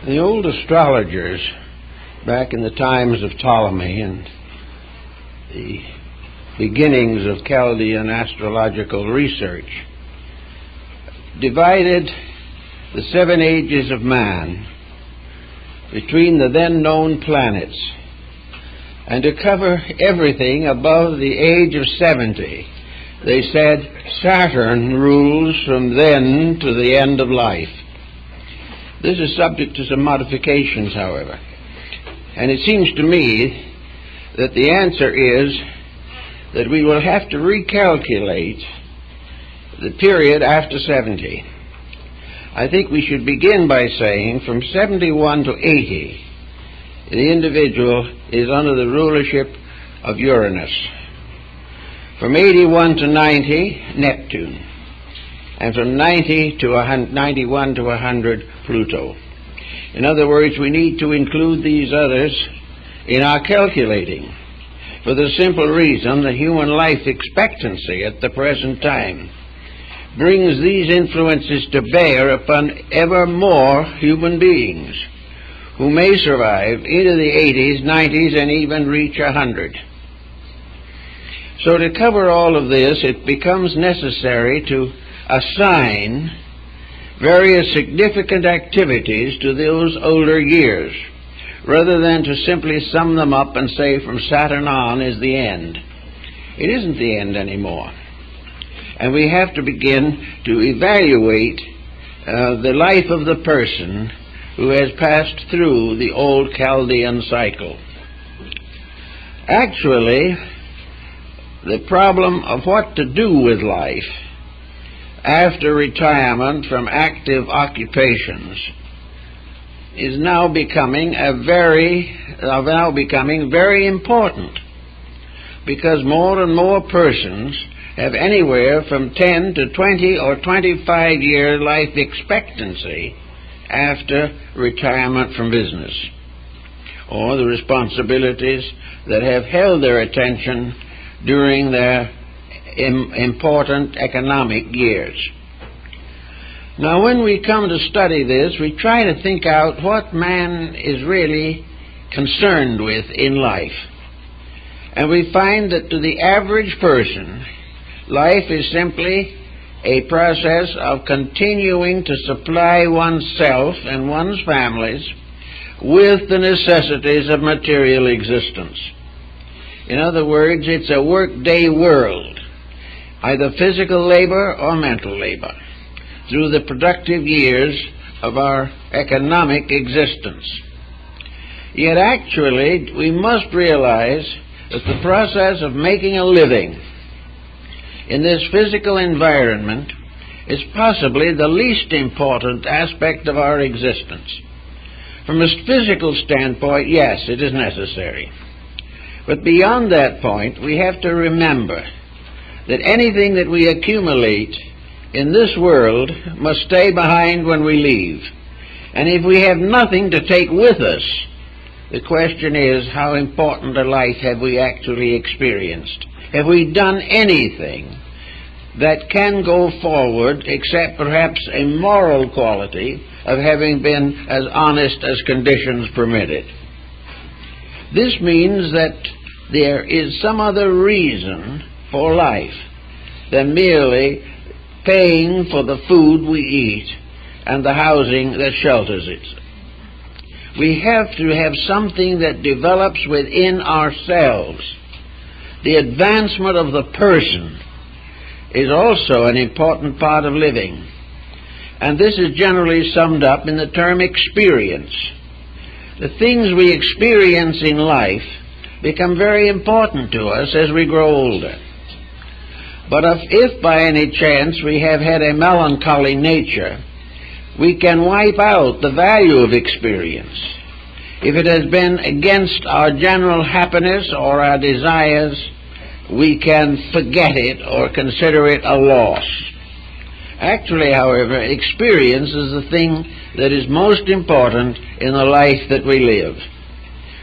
The old astrologers, back in the times of Ptolemy and the beginnings of Chaldean astrological research, divided the 7 ages of man between the then known planets, and to cover everything above the age of 70, they said Saturn rules from then to the end of life. This is subject to some modifications, however, and it seems to me that the answer is that we will have to recalculate the period after 70. I think we should begin by saying from 71 to 80, the individual is under the rulership of Uranus. From 81 to 90, Neptune. And from 91 to 100, Pluto. In other words, we need to include these others in our calculating, for the simple reason that human life expectancy at the present time brings these influences to bear upon ever more human beings who may survive into the 80s, 90s, and even reach 100. So to cover all of this, it becomes necessary to assign various significant activities to those older years, rather than to simply sum them up and say from Saturn on is the end. It isn't the end anymore. And we have to begin to evaluate the life of the person who has passed through the old Chaldean cycle. Actually, the problem of what to do with life after retirement from active occupations is now becoming very important, because more and more persons have anywhere from 10 to 20 or 25 year life expectancy after retirement from business, or the responsibilities that have held their attention during their important economic years. Now, when we come to study this, we try to think out what man is really concerned with in life. And we find that to the average person, life is simply a process of continuing to supply oneself and one's families with the necessities of material existence. In other words, it's a workday world, either physical labor or mental labor, through the productive years of our economic existence. Yet actually, we must realize that the process of making a living in this physical environment is possibly the least important aspect of our existence. From a physical standpoint, yes, it is necessary. But beyond that point, we have to remember that anything that we accumulate in this world must stay behind when we leave. And if we have nothing to take with us, the question is, how important a life have we actually experienced? Have we done anything that can go forward except perhaps a moral quality of having been as honest as conditions permitted? This means that there is some other reason for life than merely paying for the food we eat and the housing that shelters it. We have to have something that develops within ourselves. The advancement of the person is also an important part of living. And this is generally summed up in the term experience. The things we experience in life become very important to us as we grow older. But if by any chance we have had a melancholy nature, we can wipe out the value of experience. If it has been against our general happiness or our desires, we can forget it or consider it a loss. Actually, however, experience is the thing that is most important in the life that we live.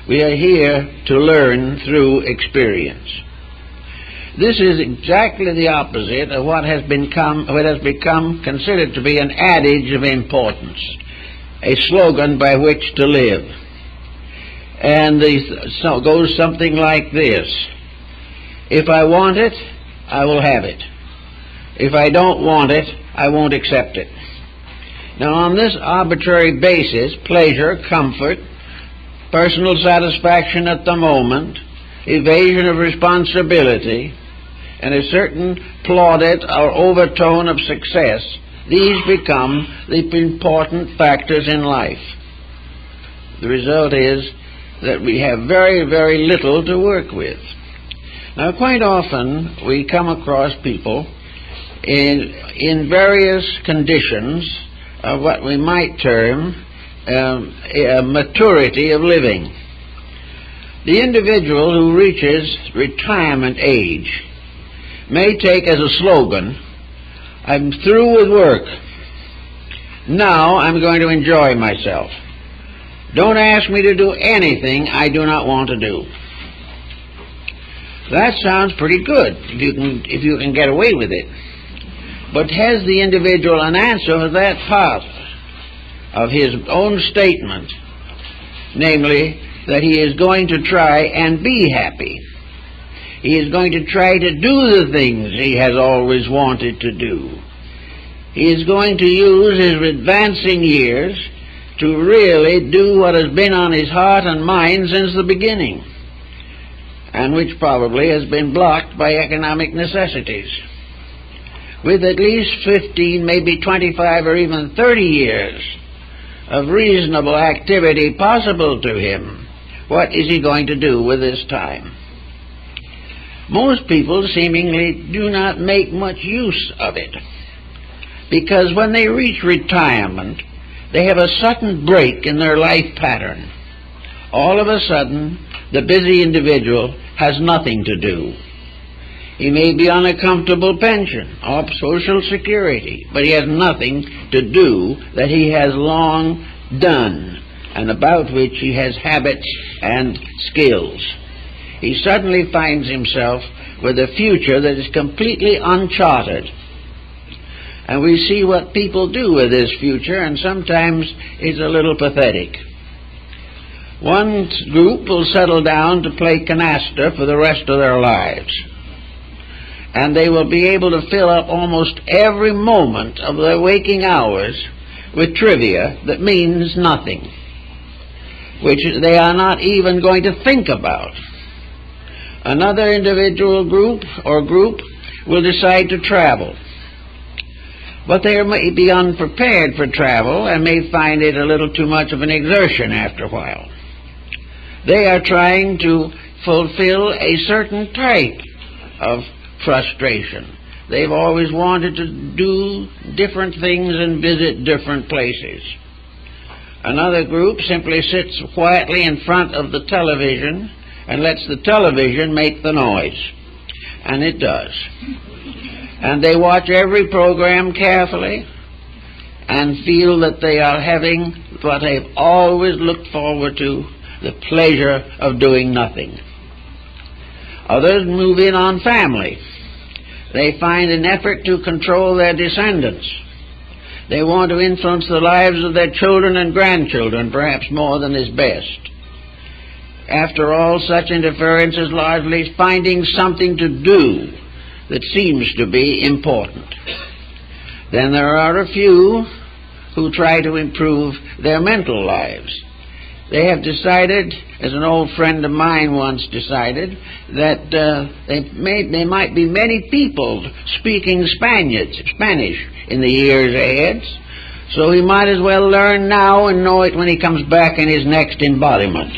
We are here to learn through experience. This is exactly the opposite of what has become considered to be an adage of importance. a slogan by which to live. And it goes something like this: if I want it, I will have it. If I don't want it, I won't accept it. Now, on this arbitrary basis, pleasure, comfort, personal satisfaction at the moment, evasion of responsibility, and a certain plaudit or overtone of success, these become the important factors in life. The result is that we have very, very little to work with. Now, quite often we come across people in various conditions of what we might term a maturity of living. The individual who reaches retirement age may take as a slogan, "I'm through with work. Now I'm going to enjoy myself. Don't ask me to do anything I do not want to do." That sounds pretty good if you can get away with it. But has the individual an answer for that part of his own statement, namely that he is going to try and be happy? He is going to try to do the things he has always wanted to do. He is going to use his advancing years to really do what has been on his heart and mind since the beginning, and which probably has been blocked by economic necessities. With at least 15, maybe 25 or even 30 years of reasonable activity possible to him, what is he going to do with this time? Most people seemingly do not make much use of it, because when they reach retirement, they have a sudden break in their life pattern. All of a sudden, the busy individual has nothing to do. He may be on a comfortable pension or Social Security, but he has nothing to do that he has long done and about which he has habits and skills. He suddenly finds himself with a future that is completely uncharted. And we see what people do with this future, and sometimes it's a little pathetic. One group will settle down to play canasta for the rest of their lives, and they will be able to fill up almost every moment of their waking hours with trivia that means nothing, which they are not even going to think about. Another individual group or group will decide to travel, but they may be unprepared for travel and may find it a little too much of an exertion after a while. They are trying to fulfill a certain type of frustration. They've always wanted to do different things and visit different places. Another group simply sits quietly in front of the television and lets the television make the noise. And it does. And they watch every program carefully and feel that they are having what they've always looked forward to, the pleasure of doing nothing. Others move in on family. They find an effort to control their descendants. They want to influence the lives of their children and grandchildren, perhaps more than is best. After all, such interference is largely finding something to do that seems to be important. Then there are a few who try to improve their mental lives. They have decided, as an old friend of mine once decided, that there might be many people speaking Spanish in the years ahead, so he might as well learn now and know it when he comes back in his next embodiment.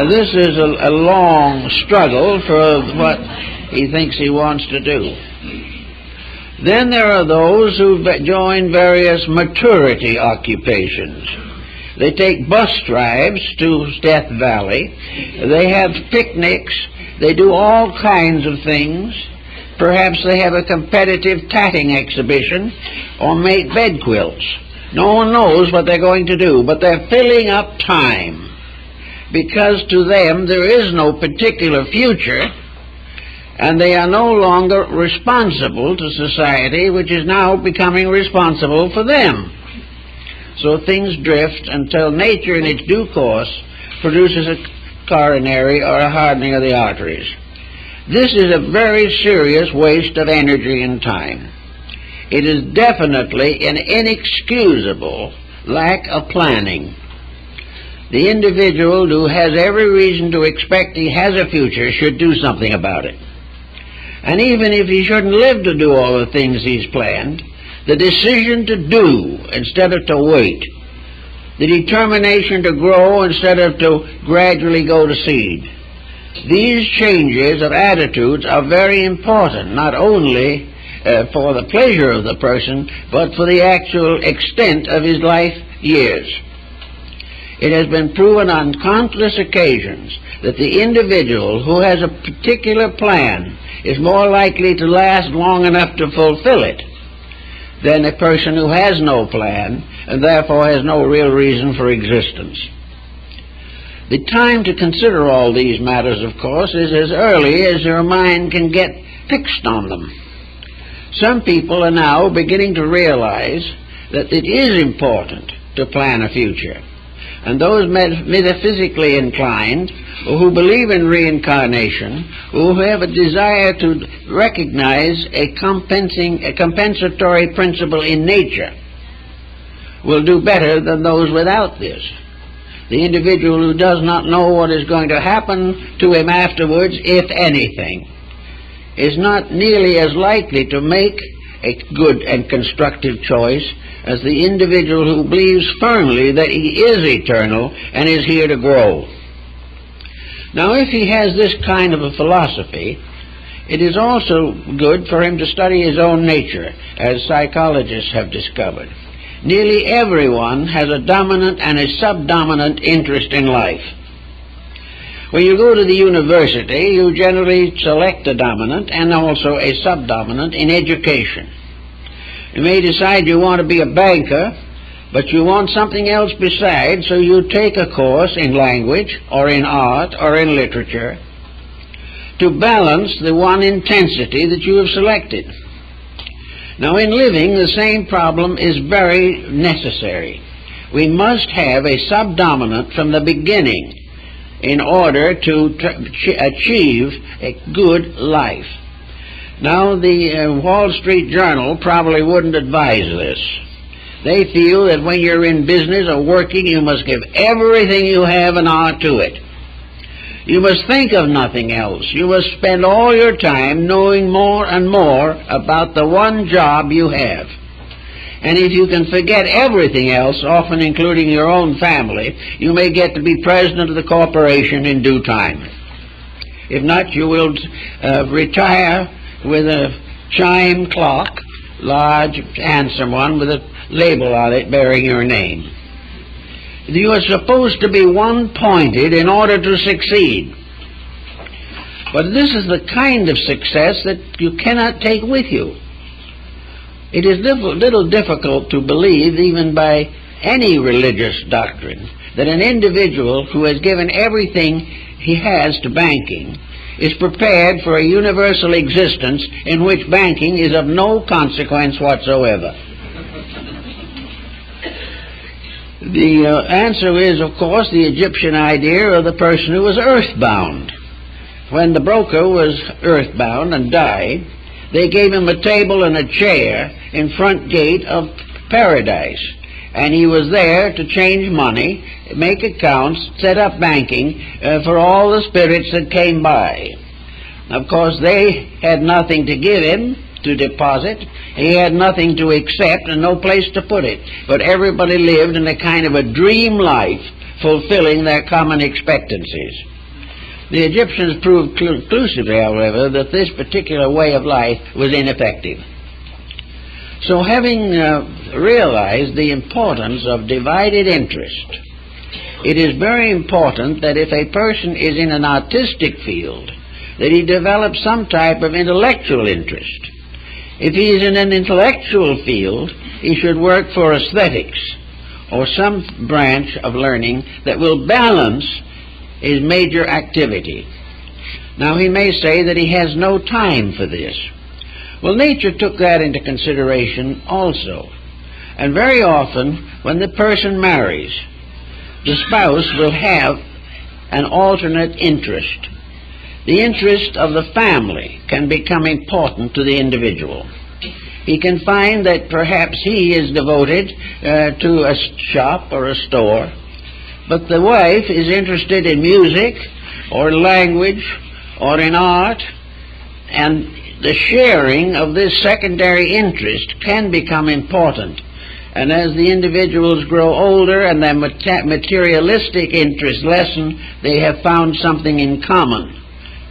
This is a long struggle for what he thinks he wants to do. Then there are those who join various maturity occupations. They take bus drives to Death Valley. They have picnics. They do all kinds of things. Perhaps they have a competitive tatting exhibition or make bed quilts. No one knows what they're going to do, but they're filling up time, because to them there is no particular future, and they are no longer responsible to society, which is now becoming responsible for them. so things drift until nature in its due course produces a coronary or a hardening of the arteries. This is a very serious waste of energy and time. It is definitely an inexcusable lack of planning. The individual who has every reason to expect he has a future should do something about it. And even if he shouldn't live to do all the things he's planned, the decision to do instead of to wait, the determination to grow instead of to gradually go to seed, these changes of attitudes are very important, not only for the pleasure of the person, but for the actual extent of his life years. It has been proven on countless occasions that the individual who has a particular plan is more likely to last long enough to fulfill it than a person who has no plan and therefore has no real reason for existence. The time to consider all these matters, of course, is as early as your mind can get fixed on them. Some people are now beginning to realize that it is important to plan a future. And those metaphysically inclined, or who believe in reincarnation, who have a desire to recognize a compensatory principle in nature, will do better than those without this. The individual who does not know what is going to happen to him afterwards, if anything, is not nearly as likely to make a good and constructive choice as the individual who believes firmly that he is eternal and is here to grow. Now, if he has this kind of a philosophy, it is also good for him to study his own nature, as psychologists have discovered. Nearly everyone has a dominant and a subdominant interest in life. When you go to the university, you generally select a dominant and also a subdominant in education. You may decide you want to be a banker, but you want something else besides, so you take a course in language or in art or in literature to balance the one intensity that you have selected. Now, in living, the same problem is very necessary. We must have a subdominant from the beginning in order to achieve a good life. Now, the Wall Street Journal probably wouldn't advise this. They feel that when you're in business or working, you must give everything you have and are to it. You must think of nothing else. You must spend all your time knowing more and more about the one job you have. And if you can forget everything else, often including your own family, you may get to be president of the corporation in due time. If not, you will retire with a chime clock, large, handsome one, with a label on it bearing your name. You are supposed to be one-pointed in order to succeed. But this is the kind of success that you cannot take with you. It is little difficult to believe, even by any religious doctrine, that an individual who has given everything he has to banking is prepared for a universal existence in which banking is of no consequence whatsoever. The answer is, of course, the Egyptian idea of the person who was earthbound. When the broker was earthbound and died, they gave him a table and a chair in front gate of paradise. And he was there to change money, make accounts, set up banking for all the spirits that came by. Of course, they had nothing to give him to deposit. He had nothing to accept and no place to put it. But everybody lived in a kind of a dream life, fulfilling their common expectancies. The Egyptians proved conclusively, however, that this particular way of life was ineffective. So having realized the importance of divided interest, it is very important that if a person is in an artistic field, that he develops some type of intellectual interest. If he is in an intellectual field, he should work for aesthetics or some branch of learning that will balance his major activity. Now, he may say that he has no time for this. Well, nature took that into consideration also. And very often, when the person marries, the spouse will have an alternate interest. The interest of the family can become important to the individual. He can find that perhaps he is devoted to a shop or a store, but the wife is interested in music or language or in art, and the sharing of this secondary interest can become important. And as the individuals grow older and their materialistic interests lessen, they have found something in common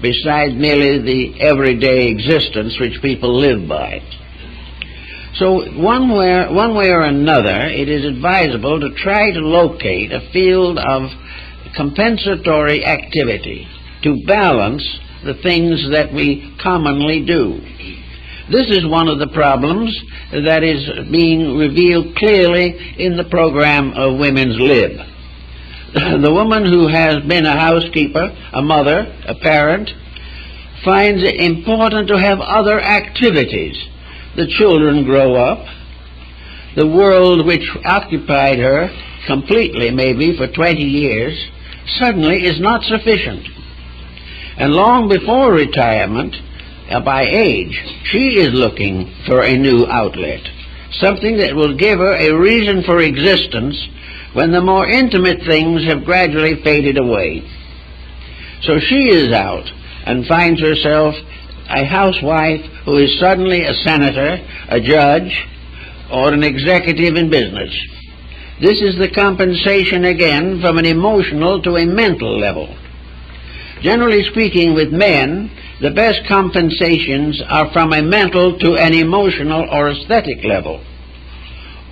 besides merely the everyday existence which people live by. So one way or another, it is advisable to try to locate a field of compensatory activity to balance the things that we commonly do. This is one of the problems that is being revealed clearly in the program of Women's Lib. The woman who has been a housekeeper, a mother, a parent, finds it important to have other activities. The children grow up. The world which occupied her completely, maybe for 20 years, suddenly is not sufficient. And long before retirement, by age, she is looking for a new outlet, something that will give her a reason for existence when the more intimate things have gradually faded away. So she is out and finds herself a housewife who is suddenly a senator, a judge, or an executive in business. This is the compensation again from an emotional to a mental level. Generally speaking, with men, the best compensations are from a mental to an emotional or aesthetic level,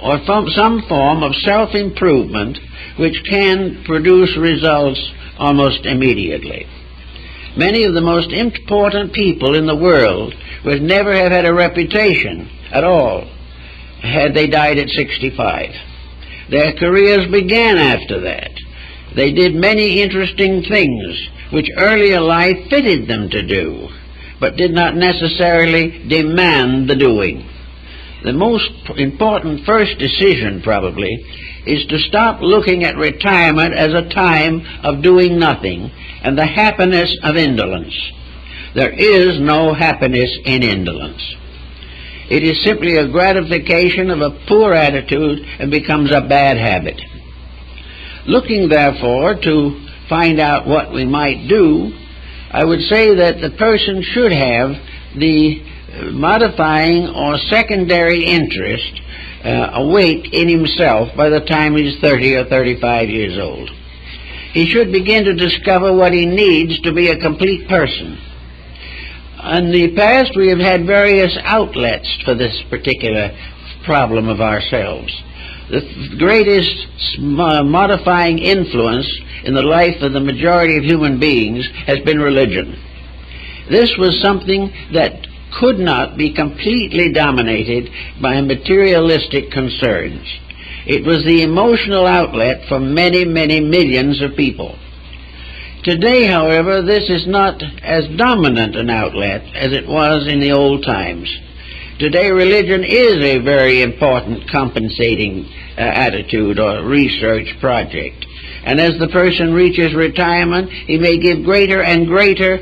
or from some form of self-improvement which can produce results almost immediately. Many of the most important people in the world would never have had a reputation at all had they died at 65. Their careers began after that. They did many interesting things which earlier life fitted them to do, but did not necessarily demand the doing. The most important first decision, probably, is to stop looking at retirement as a time of doing nothing and the happiness of indolence. There is no happiness in indolence. It is simply a gratification of a poor attitude and becomes a bad habit. Looking, therefore, to find out what we might do, I would say that the person should have the modifying or secondary interest awake in himself by the time he's 30 or 35 years old. He should begin to discover what he needs to be a complete person. In the past, we have had various outlets for this particular problem of ourselves. The greatest modifying influence in the life of the majority of human beings has been religion. This was something that could not be completely dominated by materialistic concerns. It was the emotional outlet for many, many millions of people. Today, however, this is not as dominant an outlet as it was in the old times. Today, religion is a very important compensating attitude or research project. And as the person reaches retirement, he may give greater and greater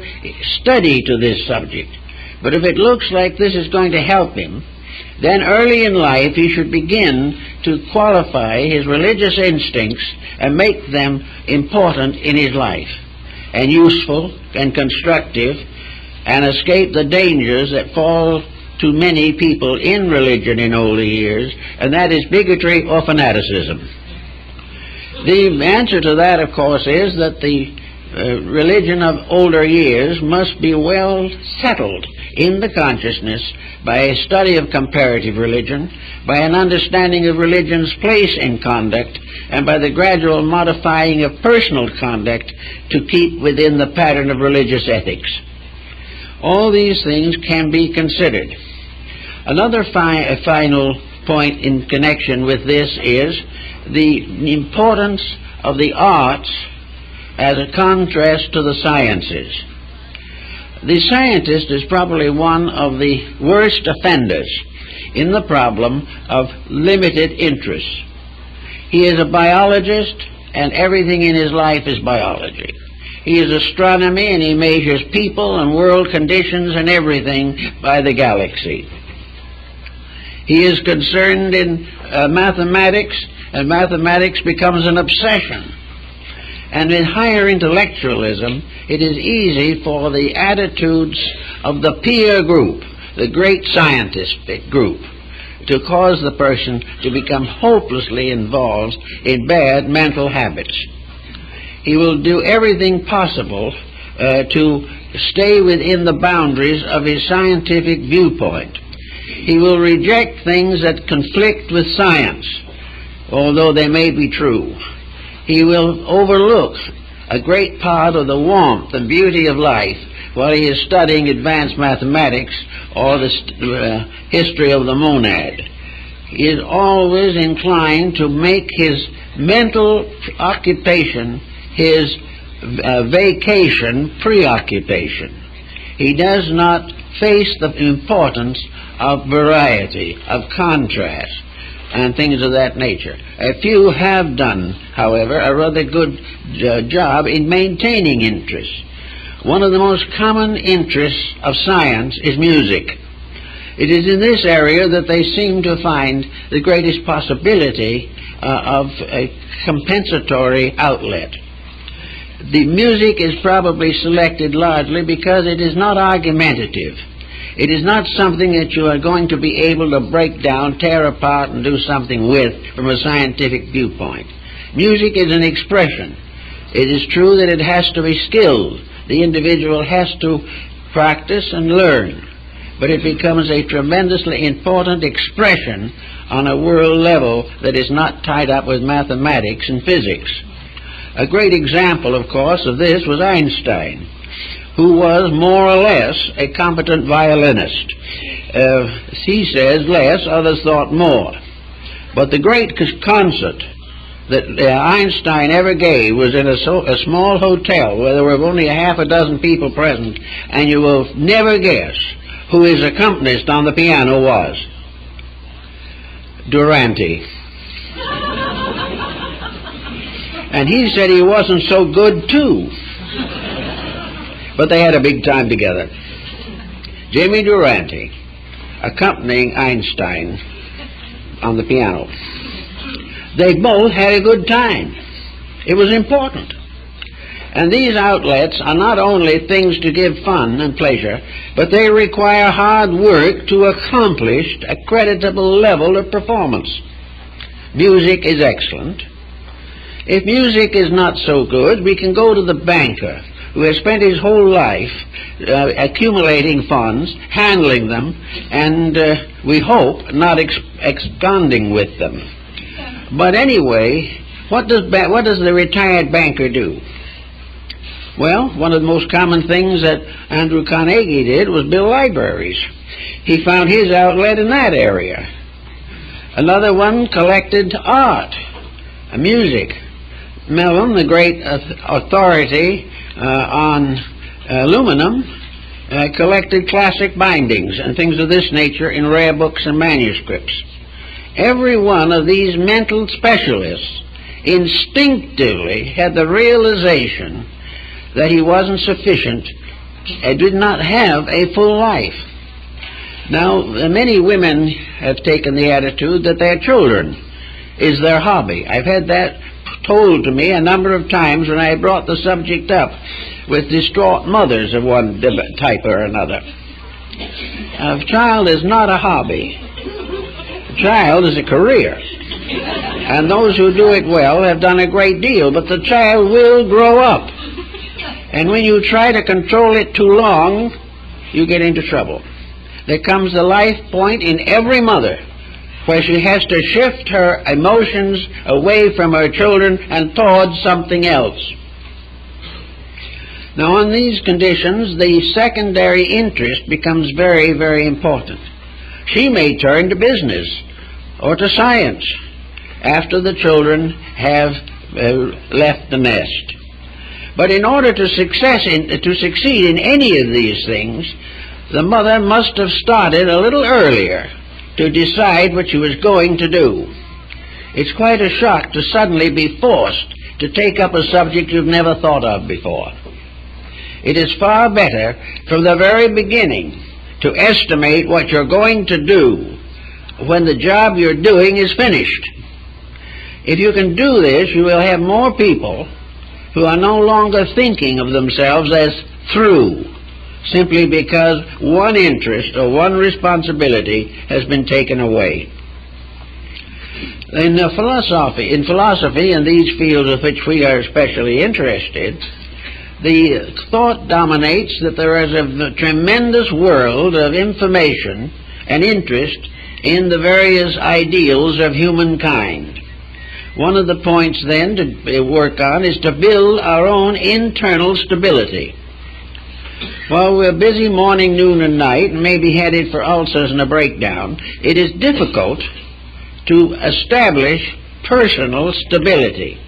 study to this subject. But if it looks like this is going to help him, then early in life he should begin to qualify his religious instincts and make them important in his life, and useful and constructive, and escape the dangers that fall to many people in religion in older years, and that is bigotry or fanaticism. The answer to that, of course, is that the religion of older years must be well settled in the consciousness by a study of comparative religion, by an understanding of religion's place in conduct, and by the gradual modifying of personal conduct to keep within the pattern of religious ethics. All these things can be considered. Another final point in connection with this is the importance of the arts as a contrast to the sciences. The scientist is probably one of the worst offenders in the problem of limited interest. He is a biologist, and everything in his life is biology. He is astronomy, and he measures people and world conditions and everything by the galaxy. He is concerned in mathematics, and mathematics becomes an obsession. And in higher intellectualism, it is easy for the attitudes of the peer group, the great scientific group, to cause the person to become hopelessly involved in bad mental habits. He will do everything possible to stay within the boundaries of his scientific viewpoint. He will reject things that conflict with science, although they may be true. He will overlook a great part of the warmth and beauty of life while he is studying advanced mathematics or the history of the monad. He is always inclined to make his mental occupation his vacation preoccupation. He does not face the importance of variety, of contrast, and things of that nature. A few have done, however, a rather good job in maintaining interest. One of the most common interests of science is music. It is in this area that they seem to find the greatest possibility of a compensatory outlet. The music is probably selected largely because it is not argumentative. It is not something that you are going to be able to break down, tear apart, and do something with from a scientific viewpoint. Music is an expression. It is true that it has to be skilled. The individual has to practice and learn. But it becomes a tremendously important expression on a world level that is not tied up with mathematics and physics. A great example, of course, of this was Einstein, who was more or less a competent violinist. He says less, others thought more. But the great concert that Einstein ever gave was in a small hotel where there were only a half a dozen people present, and you will never guess who his accompanist on the piano was. Durante. And he said he wasn't so good, too. But they had a big time together. Jimmy Durante accompanying Einstein on the piano. They both had a good time. It was important. And these outlets are not only things to give fun and pleasure, but they require hard work to accomplish a creditable level of performance. Music is excellent. If music is not so good, we can go to the banker who has spent his whole life accumulating funds, handling them, and we hope not absconding with them. But anyway, what does the retired banker do? Well, one of the most common things that Andrew Carnegie did was build libraries. He found his outlet in that area. Another one collected art, music. Mellon, the great authority on aluminum, collected classic bindings and things of this nature in rare books and manuscripts. Every one of these mental specialists instinctively had the realization that he wasn't sufficient and did not have a full life. Now, many women have taken the attitude that their children is their hobby. I've had that told to me a number of times when I brought the subject up with distraught mothers of one type or another. A child is not a hobby. A child is a career. And those who do it well have done a great deal, but the child will grow up. And when you try to control it too long, you get into trouble. There comes a life point in every mother where she has to shift her emotions away from her children and towards something else. Now, on these conditions, the secondary interest becomes very, very important. She may turn to business or to science after the children have left the nest. But in order to succeed in any of these things, the mother must have started a little earlier to decide what you was going to do. It's quite a shock to suddenly be forced to take up a subject you've never thought of before. It is far better from the very beginning to estimate what you're going to do when the job you're doing is finished. If you can do this, you will have more people who are no longer thinking of themselves as through, simply because one interest or one responsibility has been taken away. In philosophy, in these fields of which we are especially interested, the thought dominates that there is a tremendous world of information and interest in the various ideals of humankind. One of the points then to work on is to build our own internal stability. While we're busy morning, noon, and night, and maybe headed for ulcers and a breakdown, it is difficult to establish personal stability.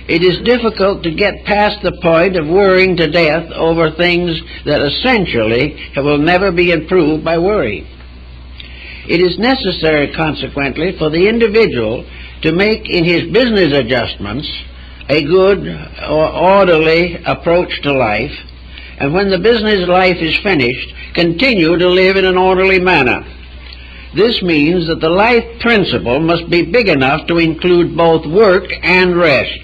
It is difficult to get past the point of worrying to death over things that essentially will never be improved by worry. It is necessary, consequently, for the individual to make in his business adjustments a good or orderly approach to life, and when the business life is finished, continue to live in an orderly manner. This means that the life principle must be big enough to include both work and rest.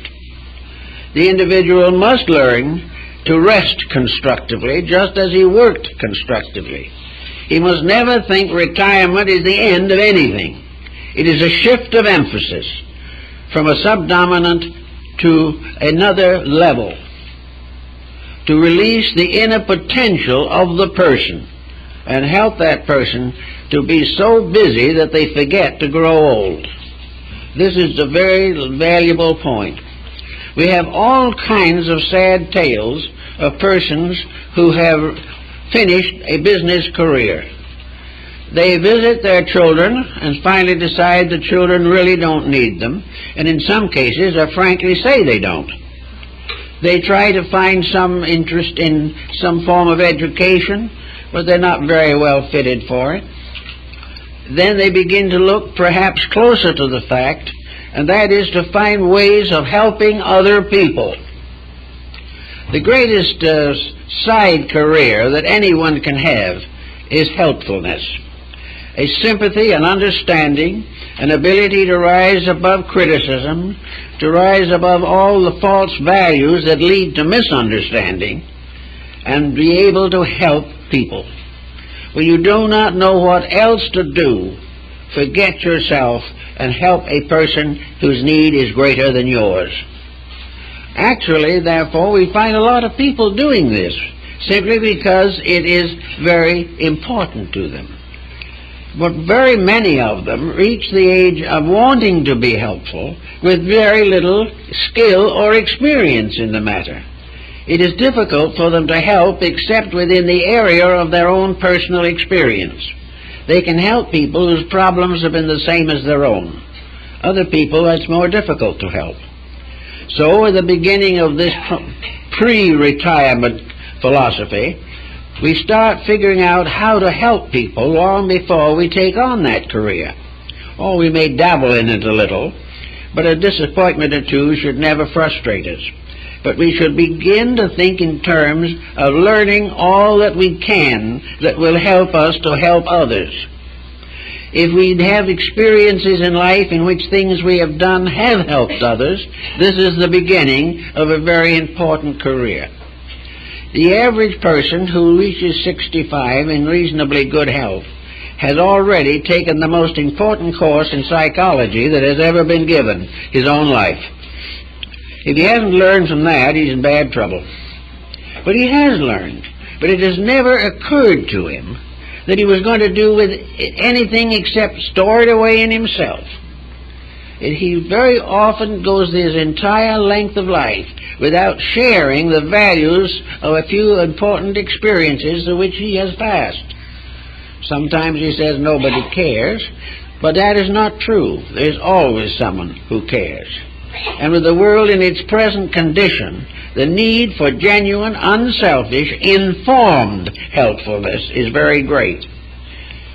The individual must learn to rest constructively just as he worked constructively. He must never think retirement is the end of anything. It is a shift of emphasis from a subdominant to another level, to release the inner potential of the person and help that person to be so busy that they forget to grow old. This is a very valuable point. We have all kinds of sad tales of persons who have finished a business career. They visit their children and finally decide the children really don't need them, and in some cases frankly say they don't. They try to find some interest in some form of education, but they're not very well fitted for it. Then they begin to look perhaps closer to the fact, and that is to find ways of helping other people. The greatest side career that anyone can have is helpfulness. A sympathy and understanding, an ability to rise above criticism, to rise above all the false values that lead to misunderstanding, and be able to help people. When you do not know what else to do, forget yourself and help a person whose need is greater than yours. Actually, therefore, we find a lot of people doing this simply because it is very important to them. But very many of them reach the age of wanting to be helpful with very little skill or experience in the matter. It is difficult for them to help except within the area of their own personal experience. They can help people whose problems have been the same as their own. Other people, it's more difficult to help. So at the beginning of this pre-retirement philosophy, we start figuring out how to help people long before we take on that career. Oh, we may dabble in it a little, but a disappointment or two should never frustrate us. But we should begin to think in terms of learning all that we can that will help us to help others. If we have experiences in life in which things we have done have helped others, this is the beginning of a very important career. The average person who reaches 65 in reasonably good health has already taken the most important course in psychology that has ever been given his own life. If he hasn't learned from that, he's in bad trouble. But he has learned. But it has never occurred to him that he was going to do with anything except store it away in himself. He very often goes his entire length of life without sharing the values of a few important experiences through which he has passed. Sometimes he says nobody cares, but that is not true. There's always someone who cares. And with the world in its present condition, the need for genuine, unselfish, informed helpfulness is very great.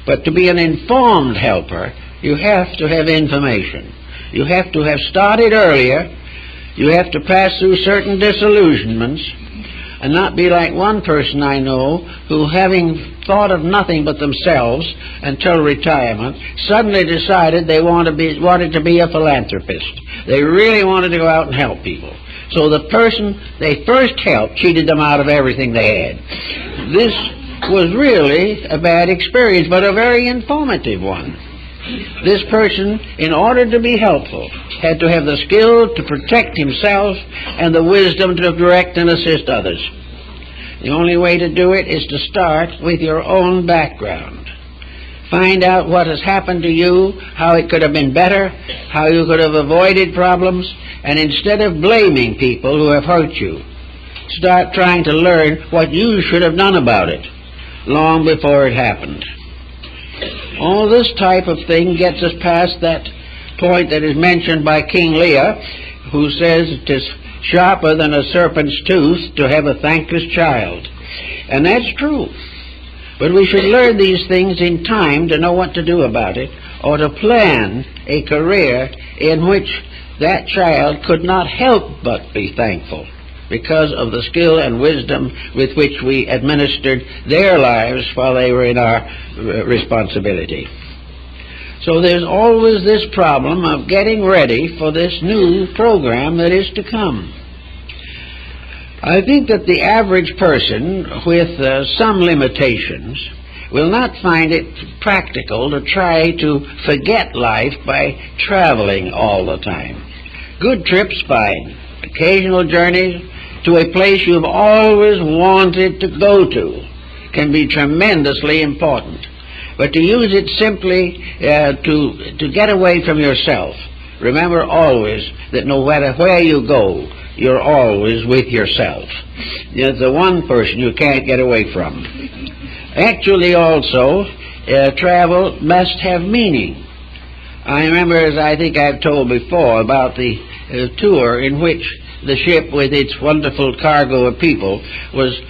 But to be an informed helper, you have to have information. You have to have started earlier. You have to pass through certain disillusionments and not be like one person I know who, having thought of nothing but themselves until retirement, suddenly decided they wanted to be a philanthropist. They really wanted to go out and help people. So the person they first helped cheated them out of everything they had. This was really a bad experience, but a very informative one. This person, in order to be helpful, had to have the skill to protect himself and the wisdom to direct and assist others. The only way to do it is to start with your own background. Find out what has happened to you, how it could have been better, how you could have avoided problems, and instead of blaming people who have hurt you, start trying to learn what you should have done about it long before it happened. All this type of thing gets us past that point that is mentioned by King Lear, who says it is sharper than a serpent's tooth to have a thankless child. And that's true. But we should learn these things in time to know what to do about it, or to plan a career in which that child could not help but be thankful because of the skill and wisdom with which we administered their lives while they were in our responsibility. So there's always this problem of getting ready for this new program that is to come. I think that the average person with some limitations will not find it practical to try to forget life by traveling all the time. Good trips, fine. Occasional journeys to a place you've always wanted to go to can be tremendously important. But to use it simply to get away from yourself, remember always that no matter where you go, you're always with yourself. There's the one person you can't get away from. Actually, also, travel must have meaning. I remember, as I think I've told before, about the tour in which the ship with its wonderful cargo of people was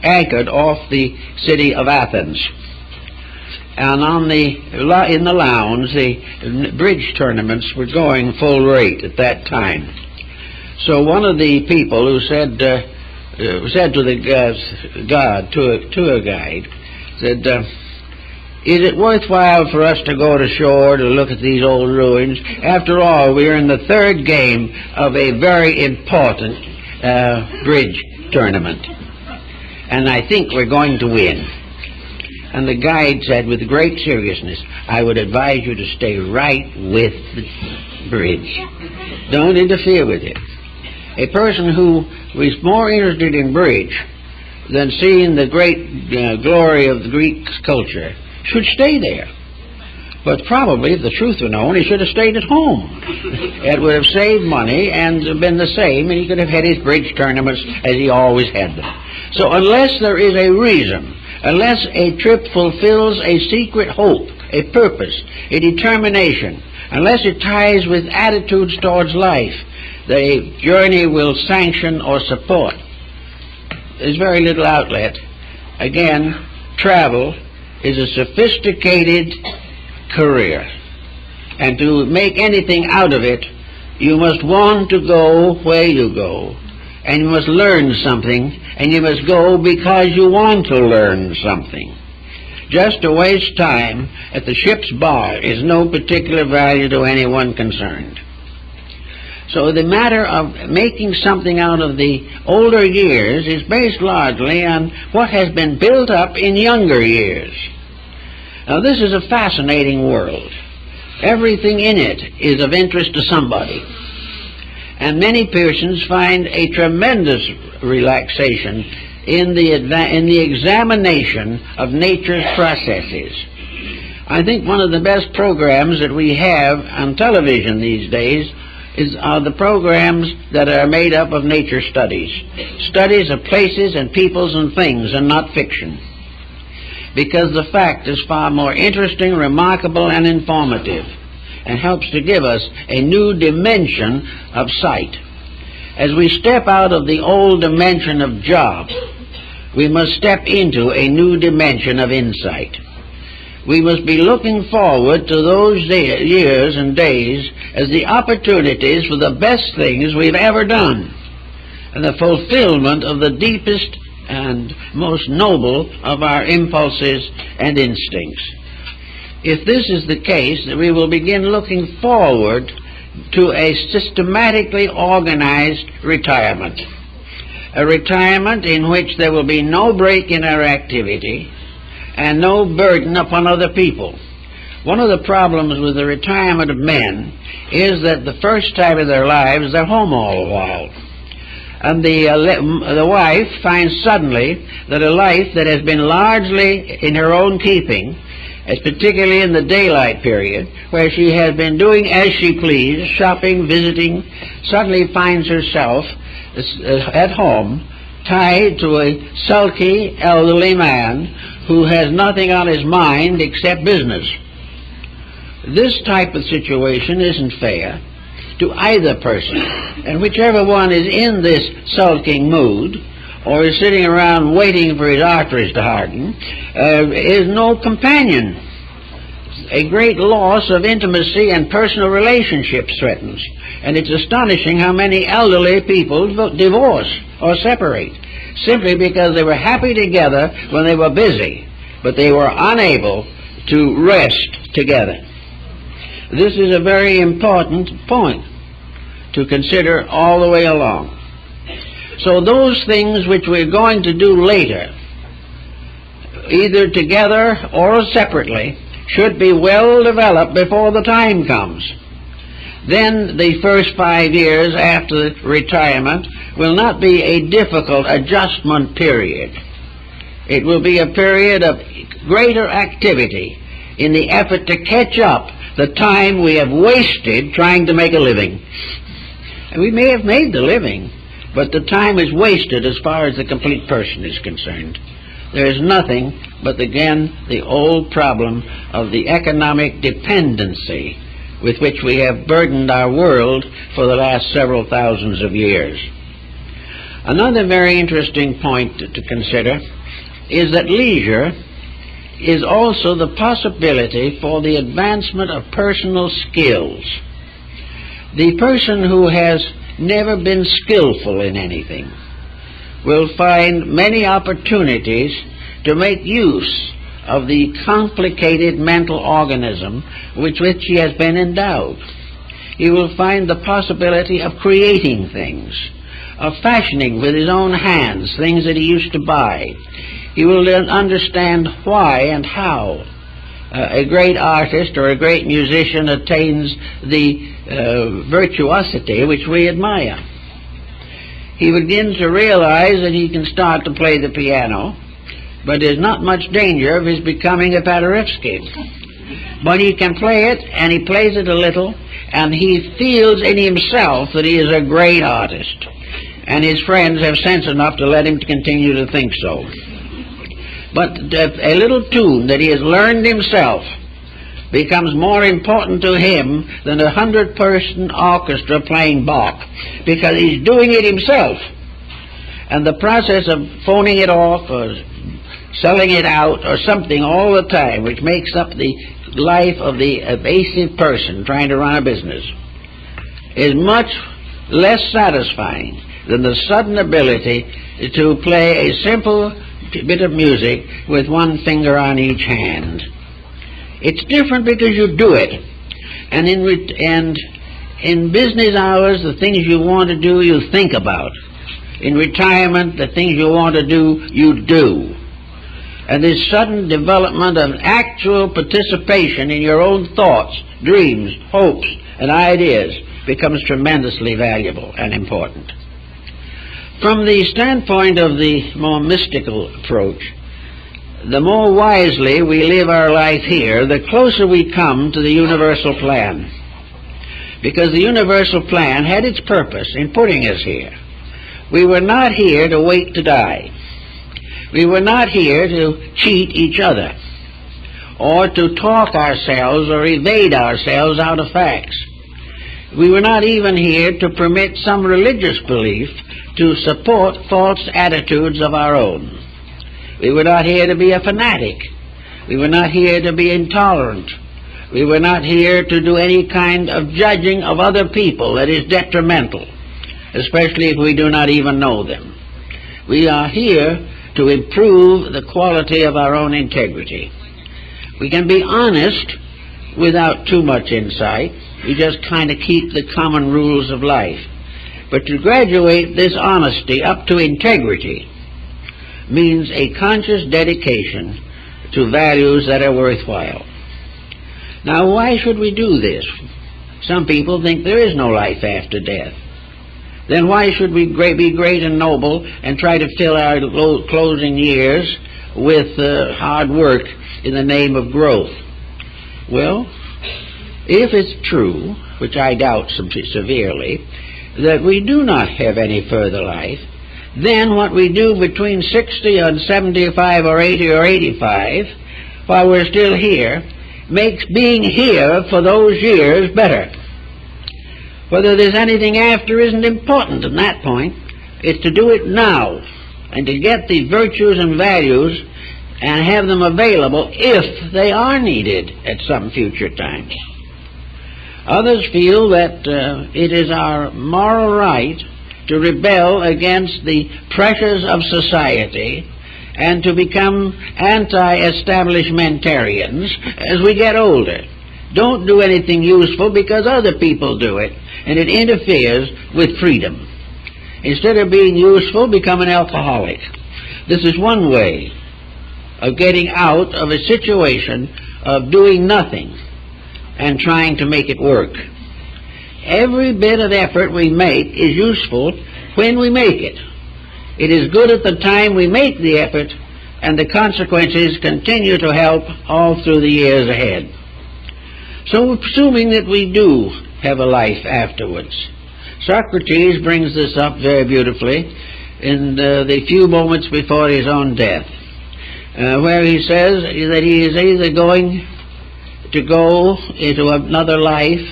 anchored off the city of Athens. And in the lounge, the bridge tournaments were going full rate at that time. So one of the people who said to the tour guide, said, "Is it worthwhile for us to go to shore to look at these old ruins? After all, we are in the third game of a very important bridge tournament, and I think we're going to win." And the guide said with great seriousness, "I would advise you to stay right with the bridge. Don't interfere with it." A person who was more interested in bridge than seeing the great glory of the Greek culture should stay there. But probably, if the truth were known, he should have stayed at home. It would have saved money and been the same, and he could have had his bridge tournaments as he always had them. So unless there is a reason, unless a trip fulfills a secret hope, a purpose, a determination, unless it ties with attitudes towards life, the journey will sanction or support. There's very little outlet. Again, travel is a sophisticated career. And to make anything out of it, you must want to go where you go. And you must learn something, and you must go because you want to learn something. Just to waste time at the ship's bar is no particular value to anyone concerned. So the matter of making something out of the older years is based largely on what has been built up in younger years. Now, this is a fascinating world. Everything in it is of interest to somebody. And many persons find a tremendous relaxation in the examination of nature's processes. I think one of the best programs that we have on television these days are the programs that are made up of nature studies. Studies of places and peoples and things, and not fiction. Because the fact is far more interesting, remarkable, and informative, and helps to give us a new dimension of sight. As we step out of the old dimension of job, we must step into a new dimension of insight. we must be looking forward to those years and days as the opportunities for the best things we've ever done, and the fulfillment of the deepest and most noble of our impulses and instincts. If this is the case, we will begin looking forward to a systematically organized retirement. A retirement in which there will be no break in our activity and no burden upon other people. One of the problems with the retirement of men is that the first time of their lives they're home all the while. And the wife finds suddenly that a life that has been largely in her own keeping, as particularly in the daylight period, where she has been doing as she pleased, shopping, visiting, suddenly finds herself at home tied to a sulky elderly man who has nothing on his mind except business. This type of situation isn't fair to either person, and whichever one is in this sulking mood or is sitting around waiting for his arteries to harden is no companion. A great loss of intimacy and personal relationships threatens, and it's astonishing how many elderly people divorce or separate simply because they were happy together when they were busy, but they were unable to rest together. This is a very important point to consider all the way along. So those things which we're going to do later, either together or separately, should be well developed before the time comes. Then the first 5 years after retirement will not be a difficult adjustment period. It will be a period of greater activity in the effort to catch up the time we have wasted trying to make a living. And we may have made the living, but the time is wasted as far as the complete person is concerned. There is nothing but, again, the old problem of the economic dependency with which we have burdened our world for the last several thousands of years. Another very interesting point to consider is that leisure is also the possibility for the advancement of personal skills. The person who has never been skillful in anything will find many opportunities to make use of the complicated mental organism with which he has been endowed. He will find the possibility of creating things, of fashioning with his own hands things that he used to buy. He will then understand why and how a great artist or a great musician attains the virtuosity which we admire. He begins to realize that he can start to play the piano, but there's not much danger of his becoming a Paderewski. But he can play it, and he plays it a little, and he feels in himself that he is a great artist, and his friends have sense enough to let him continue to think so. But a little tune that he has learned himself becomes more important to him than a 100-person orchestra playing Bach, because he's doing it himself. And the process of phoning it off or selling it out or something all the time, which makes up the life of the evasive person trying to run a business, is much less satisfying than the sudden ability to play a simple bit of music with one finger on each hand. It's different because you do it. And in business hours, the things you want to do, you think about. In retirement, the things you want to do, you do. And this sudden development of actual participation in your own thoughts, dreams, hopes, and ideas becomes tremendously valuable and important. From the standpoint of the more mystical approach, the more wisely we live our life here, the closer we come to the universal plan. Because the universal plan had its purpose in putting us here. We were not here to wait to die. We were not here to cheat each other, or to talk ourselves or evade ourselves out of facts. We were not even here to permit some religious belief to support false attitudes of our own. We were not here to be a fanatic, We were not here to be intolerant. We were not here to do any kind of judging of other people that is detrimental, especially if we do not even know them. We are here to improve the quality of our own integrity. We can be honest without too much insight. We just kind of keep the common rules of life. But to graduate this honesty up to integrity means a conscious dedication to values that are worthwhile. Now, why should we do this? Some people think there is no life after death. Then why should we be great and noble and try to fill our closing years with hard work in the name of growth? Well, if it's true, which I doubt severely, that we do not have any further life, then what we do between 60 and 75 or 80 or 85, while we're still here, makes being here for those years better. Whether there's anything after isn't important at that point. It's to do it now and to get the virtues and values and have them available if they are needed at some future time. Others feel that it is our moral right to rebel against the pressures of society and to become anti-establishmentarians as we get older. Don't do anything useful because other people do it, and it interferes with freedom. Instead of being useful, become an alcoholic. This is one way of getting out of a situation of doing nothing and trying to make it work. Every bit of effort we make is useful when we make it. It is good at the time we make the effort, and the consequences continue to help all through the years ahead. So, assuming that we do have a life afterwards, Socrates brings this up very beautifully in the few moments before his own death, where he says that he is either going to go into another life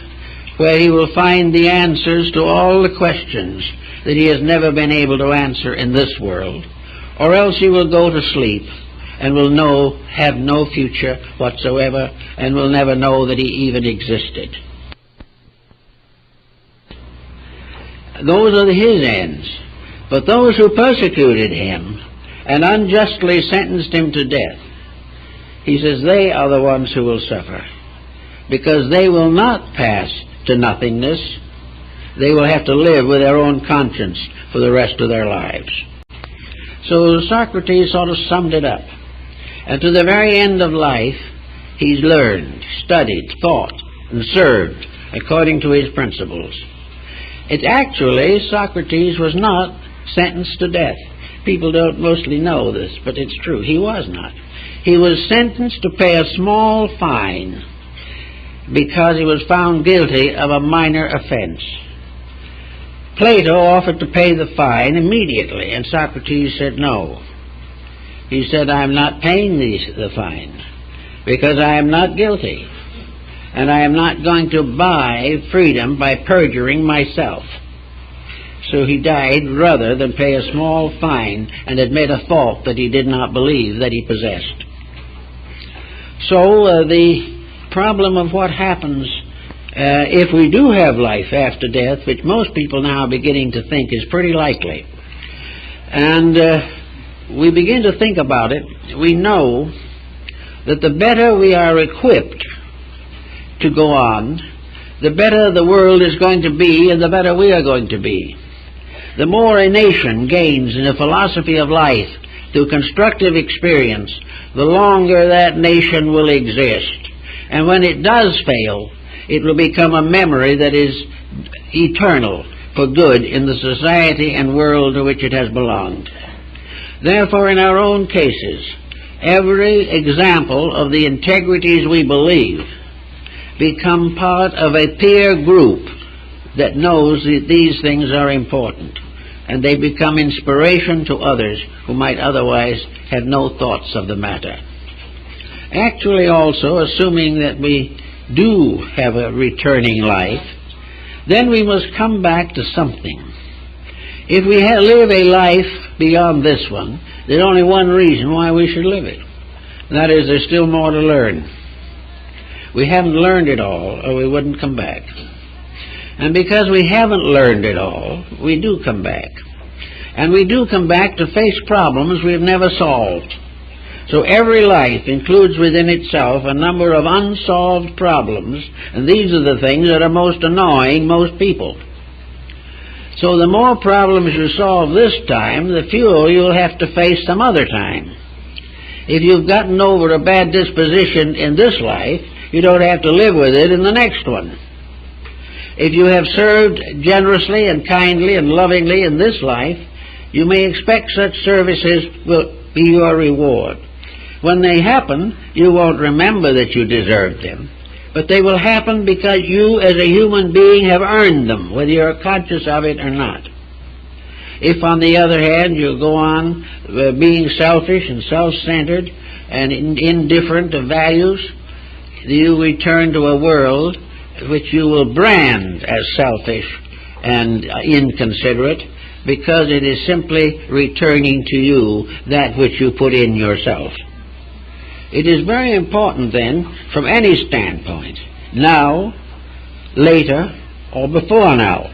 where he will find the answers to all the questions that he has never been able to answer in this world, or else he will go to sleep and will have no future whatsoever and will never know that he even existed. Those are his ends. But those who persecuted him and unjustly sentenced him to death, he says they are the ones who will suffer, because they will not pass to nothingness. They will have to live with their own conscience for the rest of their lives. So Socrates sort of summed it up. And to the very end of life, he's learned, studied, thought, and served according to his principles. It's actually, Socrates was not sentenced to death. People don't mostly know this, but it's true. He was not. He was sentenced to pay a small fine because he was found guilty of a minor offense. Plato offered to pay the fine immediately, and Socrates said no. He said, I am not paying the fine because I am not guilty, and I am not going to buy freedom by perjuring myself. So he died rather than pay a small fine and admit a fault that he did not believe that he possessed. So the problem of what happens if we do have life after death, which most people now are beginning to think is pretty likely, and we begin to think about it, we know that the better we are equipped to go on, the better the world is going to be and the better we are going to be. The more a nation gains in the philosophy of life through constructive experience, the longer that nation will exist. And when it does fail, it will become a memory that is eternal for good in the society and world to which it has belonged. Therefore, in our own cases, every example of the integrities we believe become part of a peer group that knows that these things are important, and they become inspiration to others who might otherwise have no thoughts of the matter. Actually, also, assuming that we do have a returning life, then we must come back to something. If we live a life beyond this one, there's only one reason why we should live it. That is, there's still more to learn. We haven't learned it all, or we wouldn't come back. And because we haven't learned it all, we do come back. And we do come back to face problems we've never solved. So every life includes within itself a number of unsolved problems, and these are the things that are most annoying most people. So the more problems you solve this time, the fewer you'll have to face some other time. If you've gotten over a bad disposition in this life, you don't have to live with it in the next one. If you have served generously and kindly and lovingly in this life, you may expect such services will be your reward. When they happen, you won't remember that you deserved them, but they will happen because you as a human being have earned them, whether you're conscious of it or not. If, on the other hand, you go on being selfish and self-centered and indifferent to values, you return to a world which you will brand as selfish and inconsiderate, because it is simply returning to you that which you put in yourself. It is very important then, from any standpoint, now, later, or before now,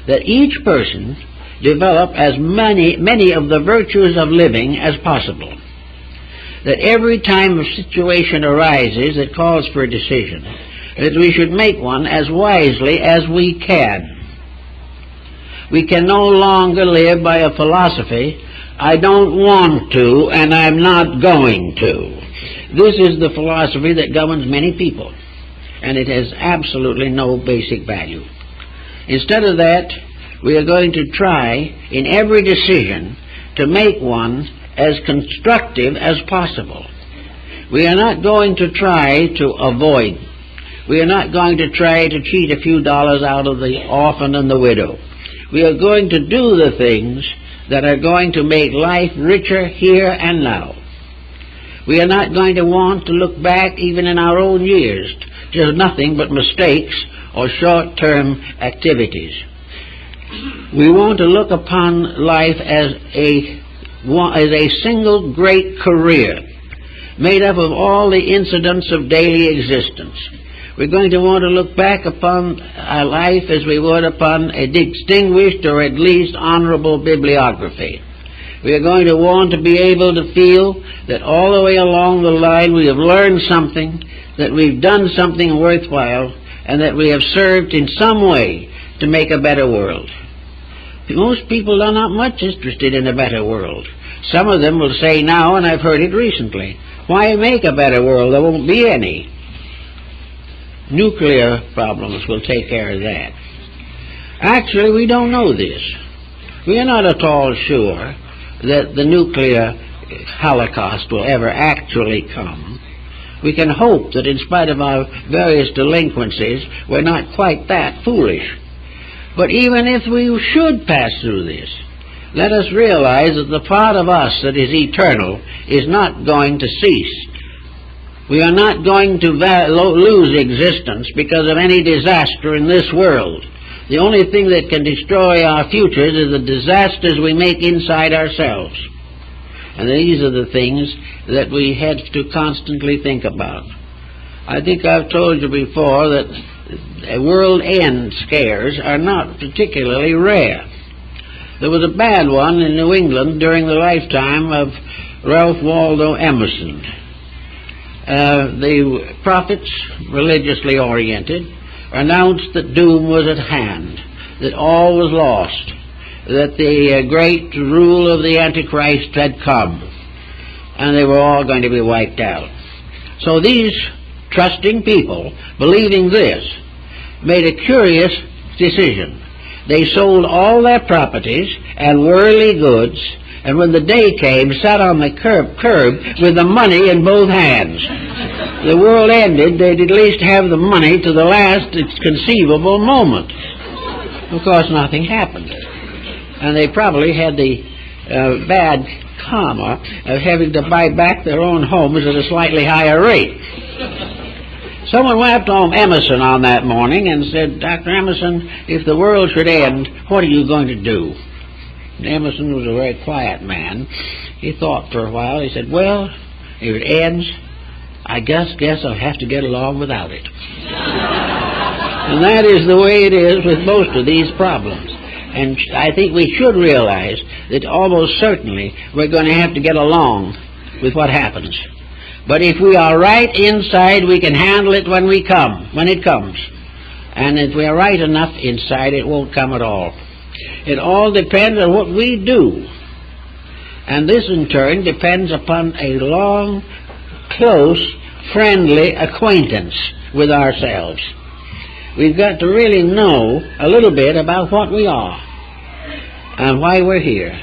that each person develop as many of the virtues of living as possible. That every time a situation arises that calls for a decision, that we should make one as wisely as we can. We can no longer live by a philosophy, I don't want to and I'm not going to. This is the philosophy that governs many people, and it has absolutely no basic value. Instead of that, we are going to try in every decision to make one as constructive as possible. We are not going to try to avoid. We are not going to try to cheat a few dollars out of the orphan and the widow. We are going to do the things that are going to make life richer here and now. We are not going to want to look back even in our own years to nothing but mistakes or short-term activities. We want to look upon life as a single great career made up of all the incidents of daily existence. We're going to want to look back upon our life as we would upon a distinguished or at least honorable bibliography. We are going to want to be able to feel that all the way along the line we have learned something, that we've done something worthwhile, and that we have served in some way to make a better world. Most people are not much interested in a better world. Some of them will say now, and I've heard it recently, why make a better world? There won't be any. Nuclear problems will take care of that. Actually, we don't know this. We are not at all sure that the nuclear holocaust will ever actually come. We can hope that in spite of our various delinquencies, we're not quite that foolish. But even if we should pass through this, let us realize that the part of us that is eternal is not going to cease. We are not going to lose existence because of any disaster in this world. The only thing that can destroy our futures is the disasters we make inside ourselves. And these are the things that we have to constantly think about. I think I've told you before that world end scares are not particularly rare. There was a bad one in New England during the lifetime of Ralph Waldo Emerson. The prophets, religiously oriented, announced that doom was at hand, that all was lost, that the great rule of the Antichrist had come, and they were all going to be wiped out. So these trusting people, believing this, made a curious decision. They sold all their properties and worldly goods, and when the day came, sat on the curb with the money in both hands. The world ended, they'd at least have the money to the last conceivable moment. Of course, nothing happened. And they probably had the bad karma of having to buy back their own homes at a slightly higher rate. Someone went up to Emerson on that morning and said, Dr. Emerson, if the world should end, what are you going to do? And Emerson was a very quiet man. He thought for a while. He said, well, If it ends, I guess I'll have to get along without it. And that is the way it is with most of these problems. And I think we should realize that almost certainly we're going to have to get along with what happens. But if we are right inside, we can handle it when it comes. And if we are right enough inside, it won't come at all. It all depends on what we do. And this, in turn, depends upon a long, close, friendly acquaintance with ourselves. We've got to really know a little bit about what we are and why we're here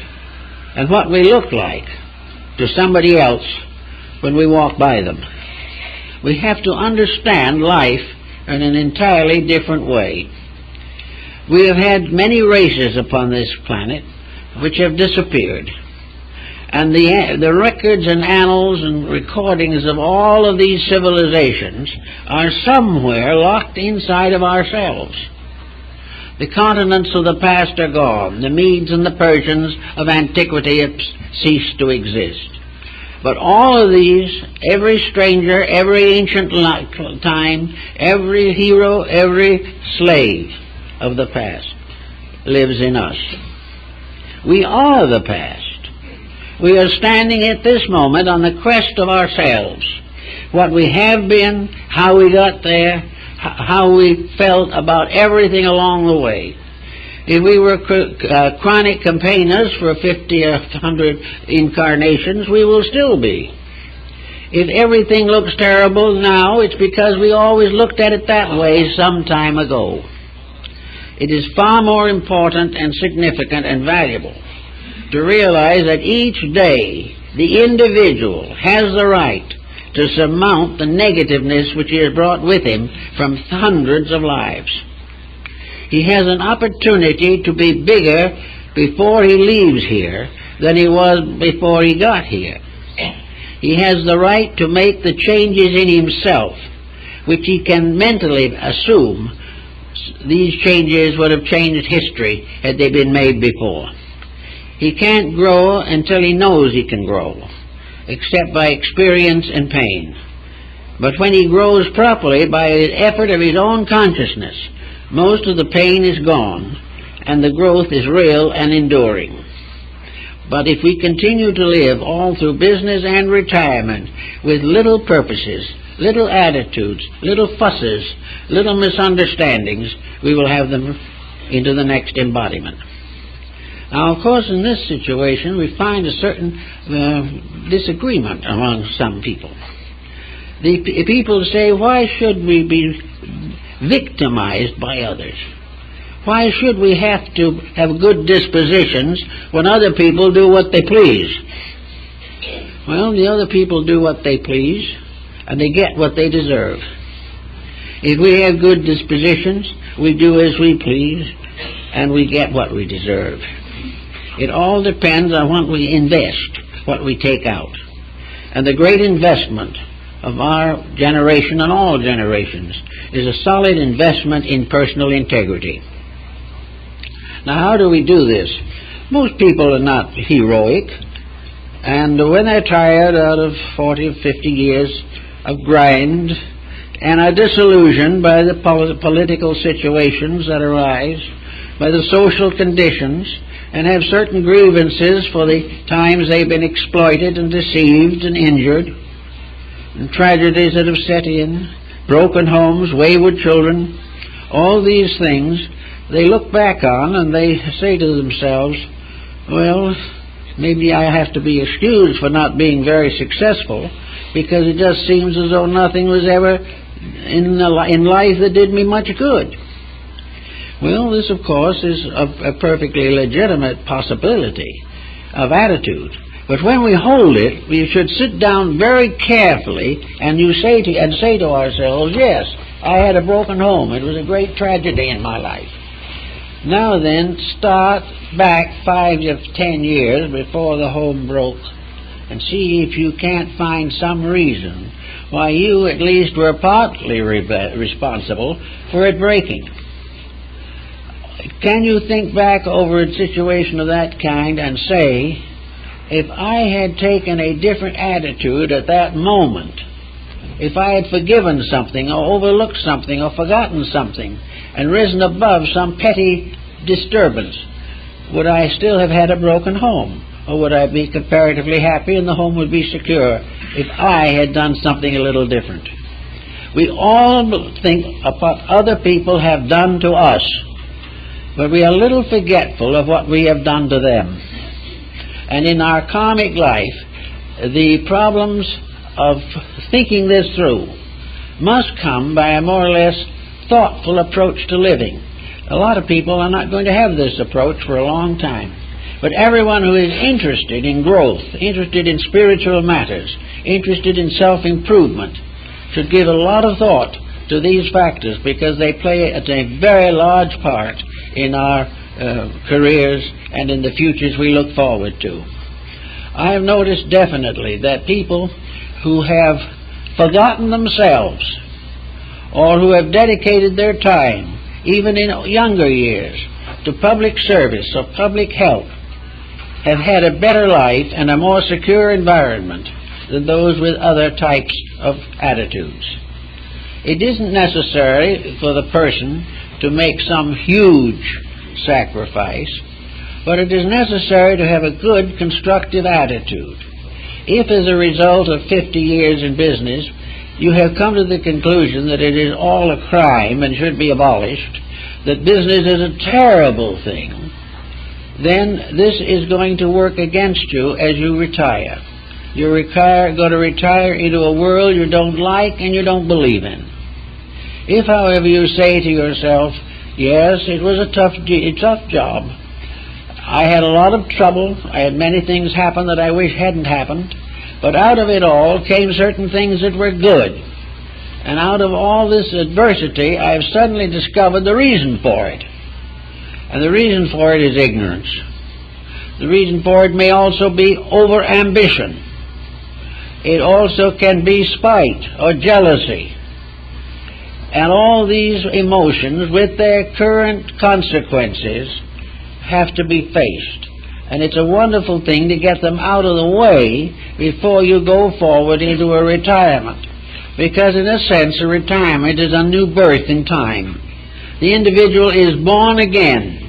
and what we look like to somebody else when we walk by them. We have to understand life in an entirely different way. We have had many races upon this planet which have disappeared. And the records and annals and recordings of all of these civilizations are somewhere locked inside of ourselves. The continents of the past are gone. The Medes and the Persians of antiquity have ceased to exist. But all of these, every stranger, every ancient time, every hero, every slave of the past lives in us. We are the past. We are standing at this moment on the crest of ourselves. What we have been, how we got there, how we felt about everything along the way. If we were chronic campaigners for 50 or 100 incarnations, we will still be. If everything looks terrible now, it's because we always looked at it that way some time ago. It is far more important and significant and valuable to realize that each day the individual has the right to surmount the negativeness which he has brought with him from hundreds of lives. He has an opportunity to be bigger before he leaves here than he was before he got here. He has the right to make the changes in himself which he can mentally assume these changes would have changed history had they been made before. He can't grow until he knows he can grow, except by experience and pain. But when he grows properly by the effort of his own consciousness, most of the pain is gone, and the growth is real and enduring. But if we continue to live all through business and retirement with little purposes, little attitudes, little fusses, little misunderstandings, we will have them into the next embodiment. Now, of course, in this situation, we find a certain disagreement among some people. The people say, why should we be victimized by others? Why should we have to have good dispositions when other people do what they please? Well, the other people do what they please, and they get what they deserve. If we have good dispositions, we do as we please, and we get what we deserve. It all depends on what we invest, what we take out. And the great investment of our generation and all generations is a solid investment in personal integrity. Now, how do we do this? Most people are not heroic, and when they're tired out of 40 or 50 years of grind and are disillusioned by the political situations that arise, by the social conditions, and have certain grievances for the times they've been exploited and deceived and injured, and tragedies that have set in, broken homes, wayward children, all these things they look back on and they say to themselves, well, maybe I have to be excused for not being very successful, because it just seems as though nothing was ever in life that did me much good. Well, this, of course, is a perfectly legitimate possibility of attitude. But when we hold it, we should sit down very carefully and say to ourselves, yes, I had a broken home. It was a great tragedy in my life. Now then, start back 5 to 10 years before the home broke and see if you can't find some reason why you at least were partly responsible for it breaking. Can you think back over a situation of that kind and say if I had taken a different attitude at that moment, if I had forgiven something or overlooked something or forgotten something and risen above some petty disturbance, would I still have had a broken home? Or would I be comparatively happy and the home would be secure if I had done something a little different? We all think of what other people have done to us, but we are a little forgetful of what we have done to them. And in our karmic life, the problems of thinking this through must come by a more or less thoughtful approach to living. A lot of people are not going to have this approach for a long time. But everyone who is interested in growth, interested in spiritual matters, interested in self-improvement, should give a lot of thought to these factors, because they play a very large part in our careers and in the futures we look forward to. I have noticed definitely that people who have forgotten themselves, or who have dedicated their time, even in younger years, to public service or public help, have had a better life and a more secure environment than those with other types of attitudes. It isn't necessary for the person to make some huge sacrifice, but it is necessary to have a good, constructive attitude. If, as a result of 50 years in business, you have come to the conclusion that it is all a crime and should be abolished, that business is a terrible thing, then this is going to work against you as you retire. You're going to retire into a world you don't like and you don't believe in. If, however, you say to yourself, yes, it was a tough job, I had a lot of trouble, I had many things happen that I wish hadn't happened, but out of it all came certain things that were good. And out of all this adversity, I have suddenly discovered the reason for it. And the reason for it is ignorance. The reason for it may also be over-ambition. It also can be spite or jealousy. And all these emotions, with their current consequences, have to be faced. And it's a wonderful thing to get them out of the way before you go forward into a retirement. Because in a sense, a retirement is a new birth in time. The individual is born again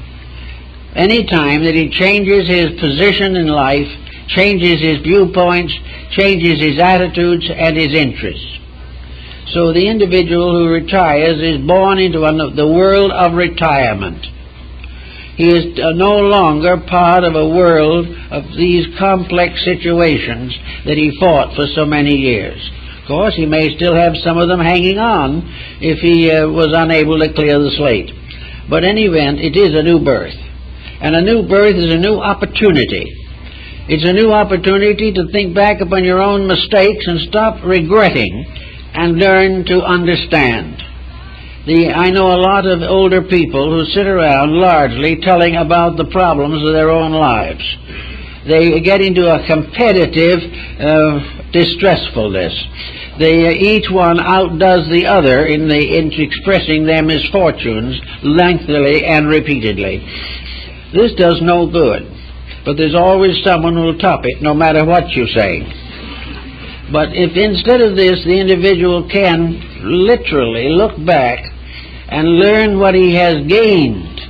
any time that he changes his position in life, changes his viewpoints, changes his attitudes and his interests. So the individual who retires is born into the world of retirement. He is no longer part of a world of these complex situations that he fought for so many years. Of course, he may still have some of them hanging on if he was unable to clear the slate. But in any event, it is a new birth. And a new birth is a new opportunity. It's a new opportunity to think back upon your own mistakes and stop regretting and learn to understand. I know a lot of older people who sit around largely telling about the problems of their own lives. They get into a competitive distressfulness. Each one outdoes the other in expressing their misfortunes lengthily and repeatedly. This does no good, but there's always someone who will top it, no matter what you say. But if instead of this, the individual can literally look back and learn what he has gained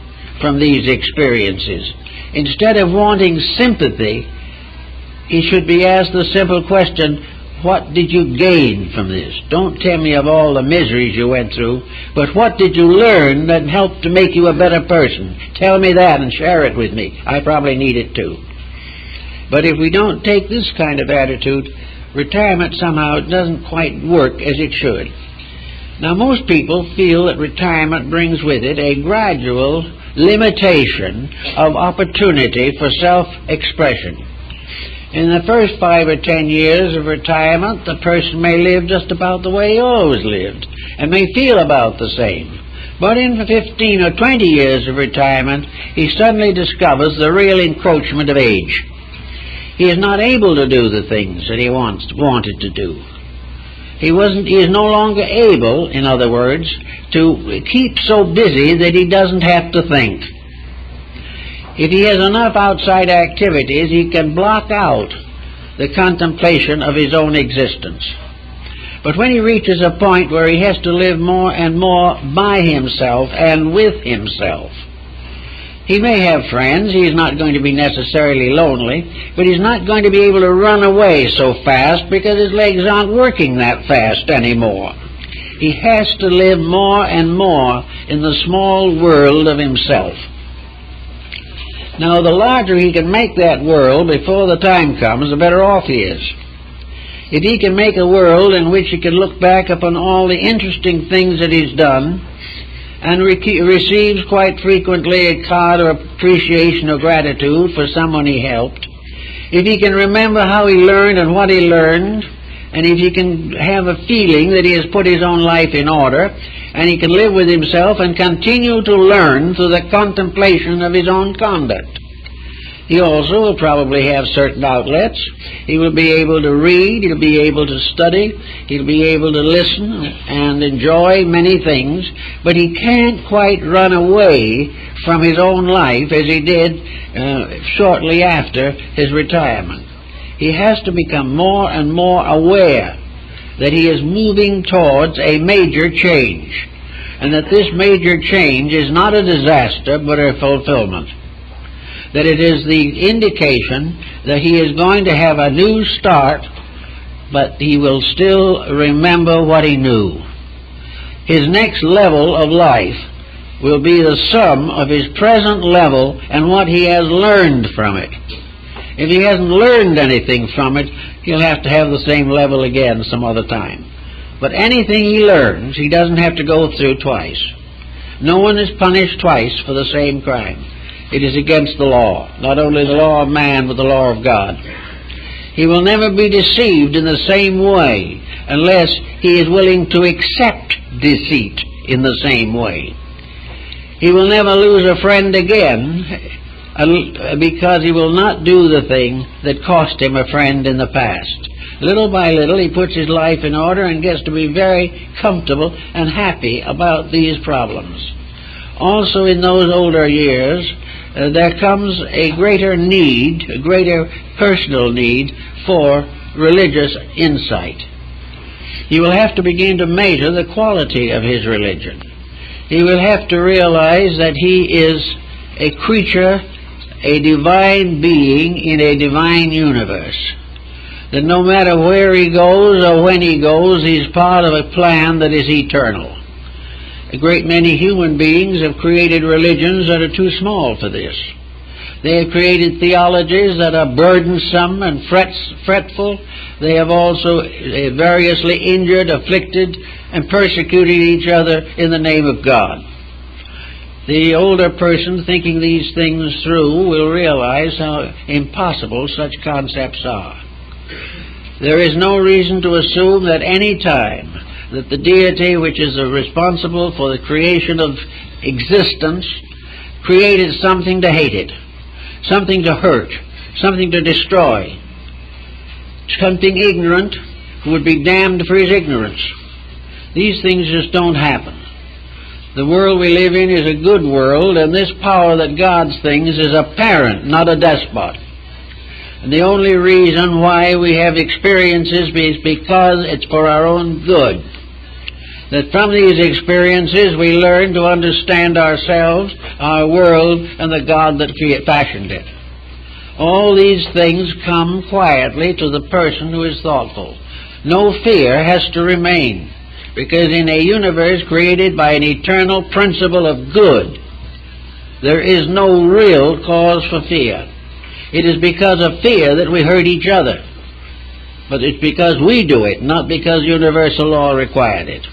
from these experiences, instead of wanting sympathy, he should be asked the simple question, what did you gain from this? Don't tell me of all the miseries you went through, but what did you learn that helped to make you a better person? Tell me that and share it with me. I probably need it too. But if we don't take this kind of attitude, retirement somehow doesn't quite work as it should. Now, most people feel that retirement brings with it a gradual limitation of opportunity for self-expression. In the first 5 or 10 years of retirement, the person may live just about the way he always lived, and may feel about the same. But in 15 or 20 years of retirement, he suddenly discovers the real encroachment of age. He is not able to do the things that he wanted to do. He is no longer able, in other words, to keep so busy that he doesn't have to think. If he has enough outside activities, he can block out the contemplation of his own existence. But when he reaches a point where he has to live more and more by himself and with himself, he may have friends, he's not going to be necessarily lonely, but he's not going to be able to run away so fast because his legs aren't working that fast anymore. He has to live more and more in the small world of himself. Now, the larger he can make that world before the time comes, the better off he is. If he can make a world in which he can look back upon all the interesting things that he's done and receives quite frequently a card or appreciation or gratitude for someone he helped, if he can remember how he learned and what he learned, and if he can have a feeling that he has put his own life in order, and he can live with himself and continue to learn through the contemplation of his own conduct. He also will probably have certain outlets. He will be able to read, he'll be able to study, he'll be able to listen and enjoy many things, but he can't quite run away from his own life as he did shortly after his retirement. He has to become more and more aware that he is moving towards a major change, and that this major change is not a disaster but a fulfillment. That it is the indication that he is going to have a new start, but he will still remember what he knew. His next level of life will be the sum of his present level and what he has learned from it. If he hasn't learned anything from it, he'll have to have the same level again some other time. But anything he learns, he doesn't have to go through twice. No one is punished twice for the same crime. It is against the law, not only the law of man, but the law of God. He will never be deceived in the same way unless he is willing to accept deceit in the same way. He will never lose a friend again because he will not do the thing that cost him a friend in the past. Little by little he puts his life in order and gets to be very comfortable and happy about these problems. Also in those older years, there comes a greater need, a greater personal need for religious insight. He will have to begin to measure the quality of his religion. He will have to realize that he is a creature, a divine being in a divine universe. That no matter where he goes or when he goes, he's part of a plan that is eternal. A great many human beings have created religions that are too small for this. They have created theologies that are burdensome and fretful. They have also variously injured, afflicted, and persecuted each other in the name of God. The older person thinking these things through will realize how impossible such concepts are. There is no reason to assume that any time that the deity which is responsible for the creation of existence created something to hate it, something to hurt, something to destroy, something ignorant who would be damned for his ignorance. These things just don't happen. The world we live in is a good world, and this power that guards things is a parent, not a despot. And the only reason why we have experiences is because it's for our own good. That from these experiences we learn to understand ourselves, our world, and the God that fashioned it. All these things come quietly to the person who is thoughtful. No fear has to remain, because in a universe created by an eternal principle of good, there is no real cause for fear. It is because of fear that we hurt each other. But it's because we do it, not because universal law required it.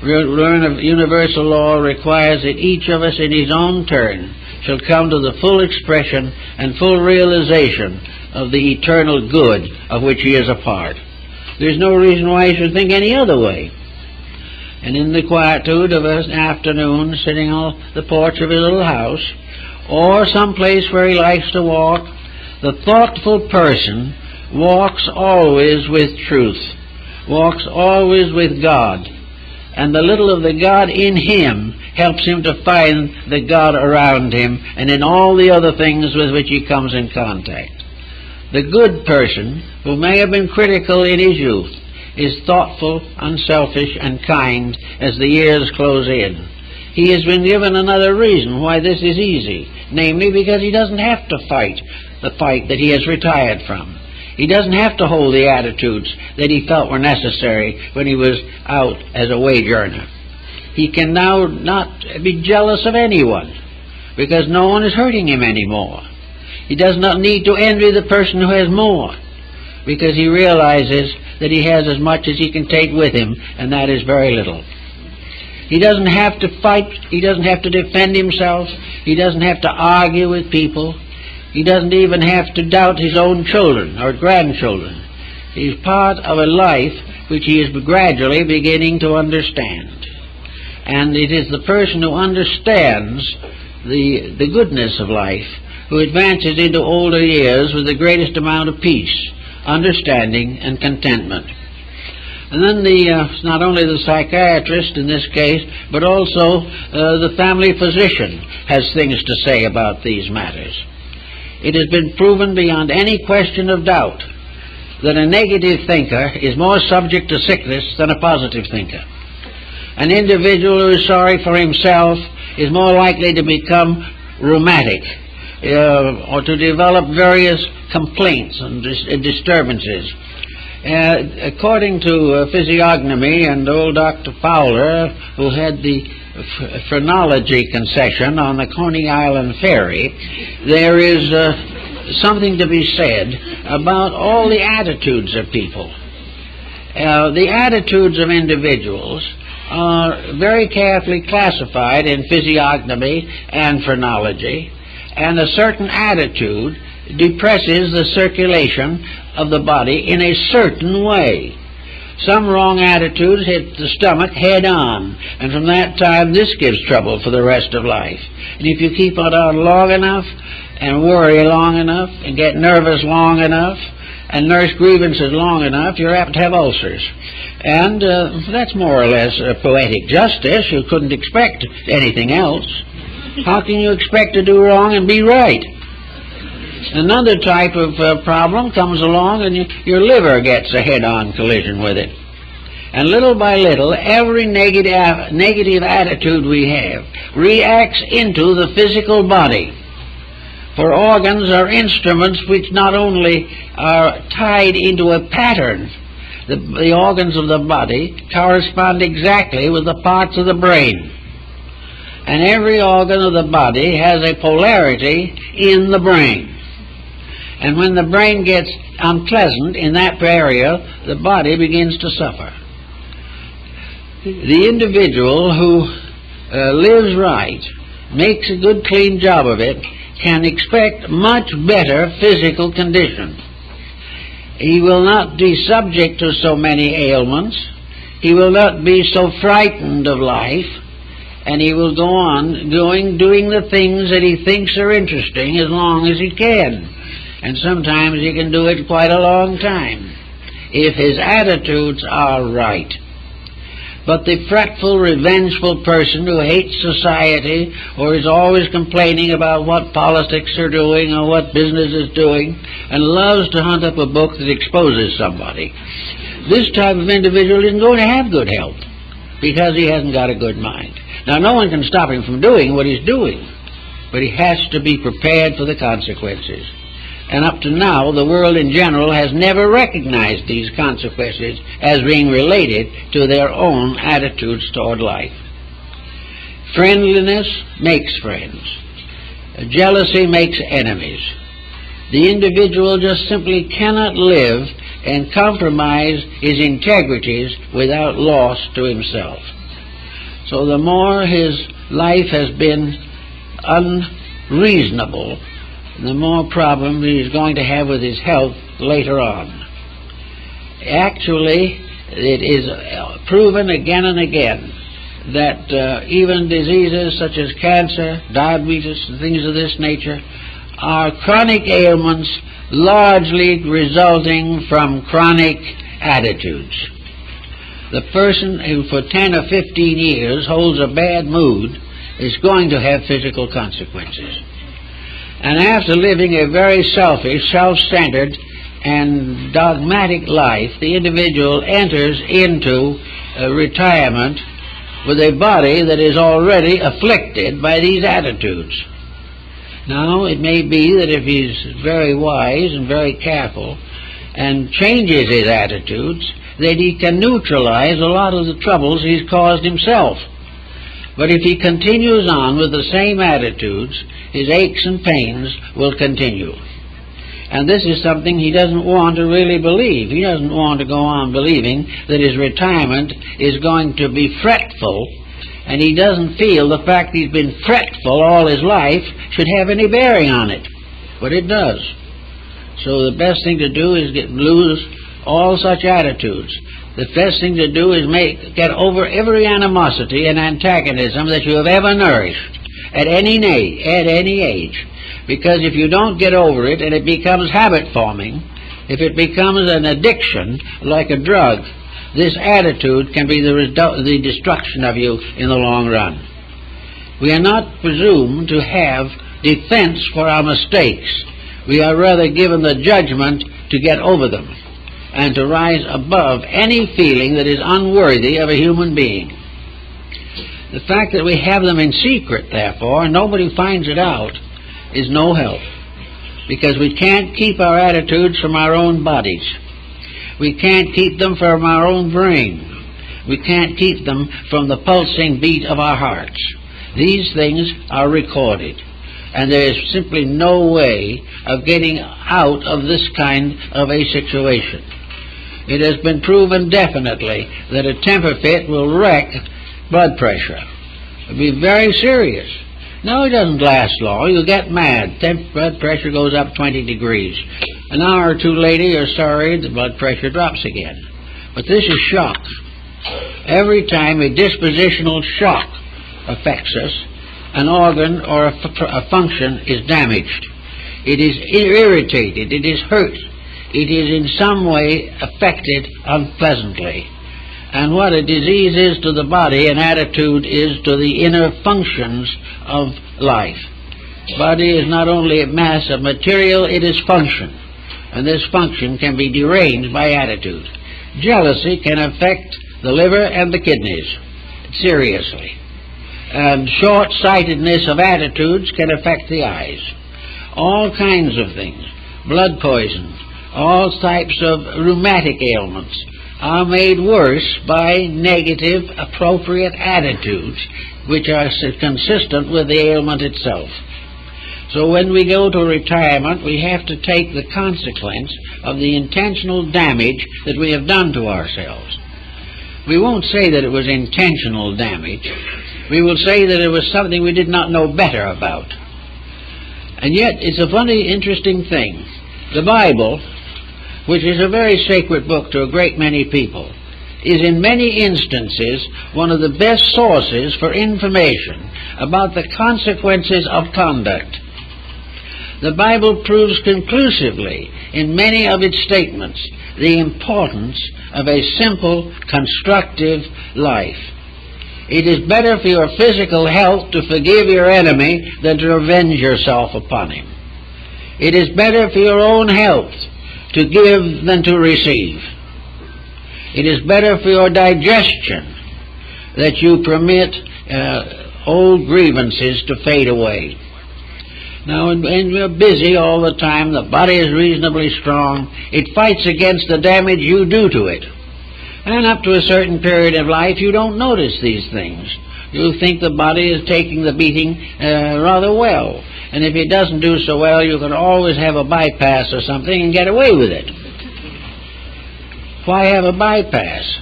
Universal law requires that each of us in his own turn shall come to the full expression and full realization of the eternal good of which he is a part. There's no reason why he should think any other way. And in the quietude of an afternoon, sitting on the porch of his little house, or some place where he likes to walk, the thoughtful person walks always with truth, walks always with God, and the little of the God in him helps him to find the God around him and in all the other things with which he comes in contact. The good person, who may have been critical in his youth, is thoughtful, unselfish, and kind as the years close in. He has been given another reason why this is easy, namely because he doesn't have to fight the fight that he has retired from. He doesn't have to hold the attitudes that he felt were necessary when he was out as a wage earner. He can now not be jealous of anyone because no one is hurting him anymore. He does not need to envy the person who has more because he realizes that he has as much as he can take with him, and that is very little. He doesn't have to fight. He doesn't have to defend himself. He doesn't have to argue with people. He doesn't even have to doubt his own children or grandchildren. He's part of a life which he is gradually beginning to understand. And it is the person who understands the goodness of life who advances into older years with the greatest amount of peace, understanding, and contentment. And then not only the psychiatrist in this case, but also the family physician has things to say about these matters. It has been proven beyond any question of doubt that a negative thinker is more subject to sickness than a positive thinker. An individual who is sorry for himself is more likely to become rheumatic or to develop various complaints and disturbances. According to physiognomy and old Dr. Fowler, who had the phrenology concession on the Coney Island ferry, there is something to be said about all the attitudes of people. The attitudes of individuals are very carefully classified in physiognomy and phrenology, and a certain attitude depresses the circulation of the body in a certain way. Some wrong attitudes hit the stomach head on, and from that time this gives trouble for the rest of life. And if you keep it on long enough, and worry long enough, and get nervous long enough, and nurse grievances long enough, you're apt to have ulcers. And that's more or less poetic justice. You couldn't expect anything else. How can you expect to do wrong and be right? Another type of problem comes along and your liver gets a head-on collision with it. And little by little, every negative attitude we have reacts into the physical body. For organs are instruments which not only are tied into a pattern, the organs of the body correspond exactly with the parts of the brain. And every organ of the body has a polarity in the brain. And when the brain gets unpleasant in that area, the body begins to suffer. The individual who lives right, makes a good clean job of it, can expect much better physical condition. He will not be subject to so many ailments. He will not be so frightened of life. And he will go on doing the things that he thinks are interesting as long as he can. And sometimes he can do it quite a long time, if his attitudes are right. But the fretful, revengeful person who hates society or is always complaining about what politics are doing or what business is doing and loves to hunt up a book that exposes somebody, this type of individual isn't going to have good health because he hasn't got a good mind. Now, no one can stop him from doing what he's doing, but he has to be prepared for the consequences. And up to now, the world in general has never recognized these consequences as being related to their own attitudes toward life. Friendliness makes friends. Jealousy makes enemies. The individual just simply cannot live and compromise his integrities without loss to himself. So the more his life has been unreasonable, the more problem he's going to have with his health later on. Actually, it is proven again and again that even diseases such as cancer, diabetes, and things of this nature are chronic ailments largely resulting from chronic attitudes. The person who for 10 or 15 years holds a bad mood is going to have physical consequences. And after living a very selfish, self-centered, and dogmatic life, the individual enters into retirement with a body that is already afflicted by these attitudes. Now, it may be that if he's very wise and very careful and changes his attitudes, that he can neutralize a lot of the troubles he's caused himself. But if he continues on with the same attitudes, his aches and pains will continue. And this is something he doesn't want to really believe. He doesn't want to go on believing that his retirement is going to be fretful, and he doesn't feel the fact he's been fretful all his life should have any bearing on it. But it does. So the best thing to do is lose all such attitudes. The best thing to do is get over every animosity and antagonism that you have ever nourished at any age. Because if you don't get over it and it becomes habit forming, if it becomes an addiction like a drug, this attitude can be the destruction of you in the long run. We are not presumed to have defense for our mistakes. We are rather given the judgment to get over them and to rise above any feeling that is unworthy of a human being. The fact that we have them in secret, therefore, and nobody finds it out, is no help, because we can't keep our attitudes from our own bodies. We can't keep them from our own brain. We can't keep them from the pulsing beat of our hearts. These things are recorded, and there is simply no way of getting out of this kind of a situation. It has been proven definitely that a temper fit will wreck blood pressure. It will be very serious. No, it doesn't last long. You'll get mad. Blood pressure goes up 20 degrees. An hour or two later, you're sorry, the blood pressure drops again. But this is shock. Every time a dispositional shock affects us, an organ or a function is damaged. It is irritated. It is hurt. It is in some way affected unpleasantly. And what a disease is to the body, an attitude is to the inner functions of life. Body is not only a mass of material, it is function. And this function can be deranged by attitude. Jealousy can affect the liver and the kidneys seriously. And short-sightedness of attitudes can affect the eyes. All kinds of things. Blood poison, all types of rheumatic ailments are made worse by negative, appropriate attitudes which are consistent with the ailment itself. So when we go to retirement, we have to take the consequence of the intentional damage that we have done to ourselves. We won't say that it was intentional damage. We will say that it was something we did not know better about. And yet, it's a funny, interesting thing. The Bible, which is a very sacred book to a great many people, is in many instances one of the best sources for information about the consequences of conduct. The Bible proves conclusively in many of its statements the importance of a simple, constructive life. It is better for your physical health to forgive your enemy than to revenge yourself upon him. It is better for your own health to give than to receive. It is better for your digestion that you permit old grievances to fade away. Now, when you're busy all the time, the body is reasonably strong, it fights against the damage you do to it. And up to a certain period of life, you don't notice these things. You think the body is taking the beating rather well. And if it doesn't do so well, you can always have a bypass or something and get away with it. Why have a bypass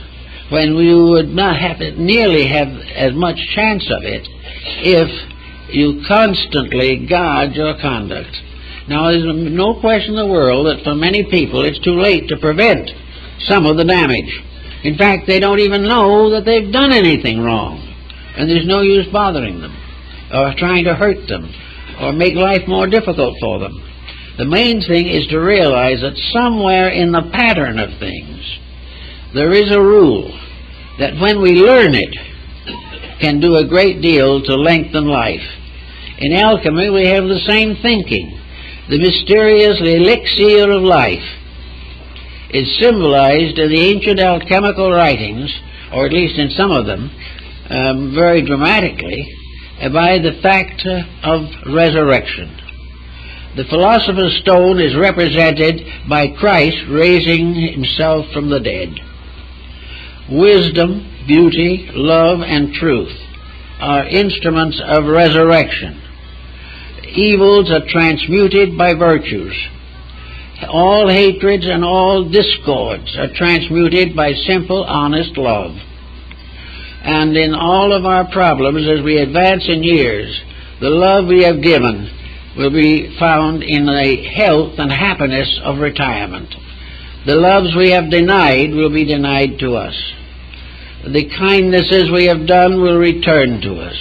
when you would not have to nearly have as much chance of it if you constantly guard your conduct? Now, there's no question in the world that for many people it's too late to prevent some of the damage. In fact, they don't even know that they've done anything wrong. And there's no use bothering them or trying to hurt them or make life more difficult for them. The main thing is to realize that somewhere in the pattern of things there is a rule that when we learn it, can do a great deal to lengthen life. In alchemy, we have the same thinking. The mysterious elixir of life is symbolized in the ancient alchemical writings, or at least in some of them, very dramatically, by the fact of resurrection. The philosopher's stone is represented by Christ raising himself from the dead. Wisdom, beauty, love, and truth are instruments of resurrection. Evils are transmuted by virtues. All hatreds and all discords are transmuted by simple, honest love. And in all of our problems, as we advance in years, the love we have given will be found in the health and happiness of retirement. The loves we have denied will be denied to us. The kindnesses we have done will return to us.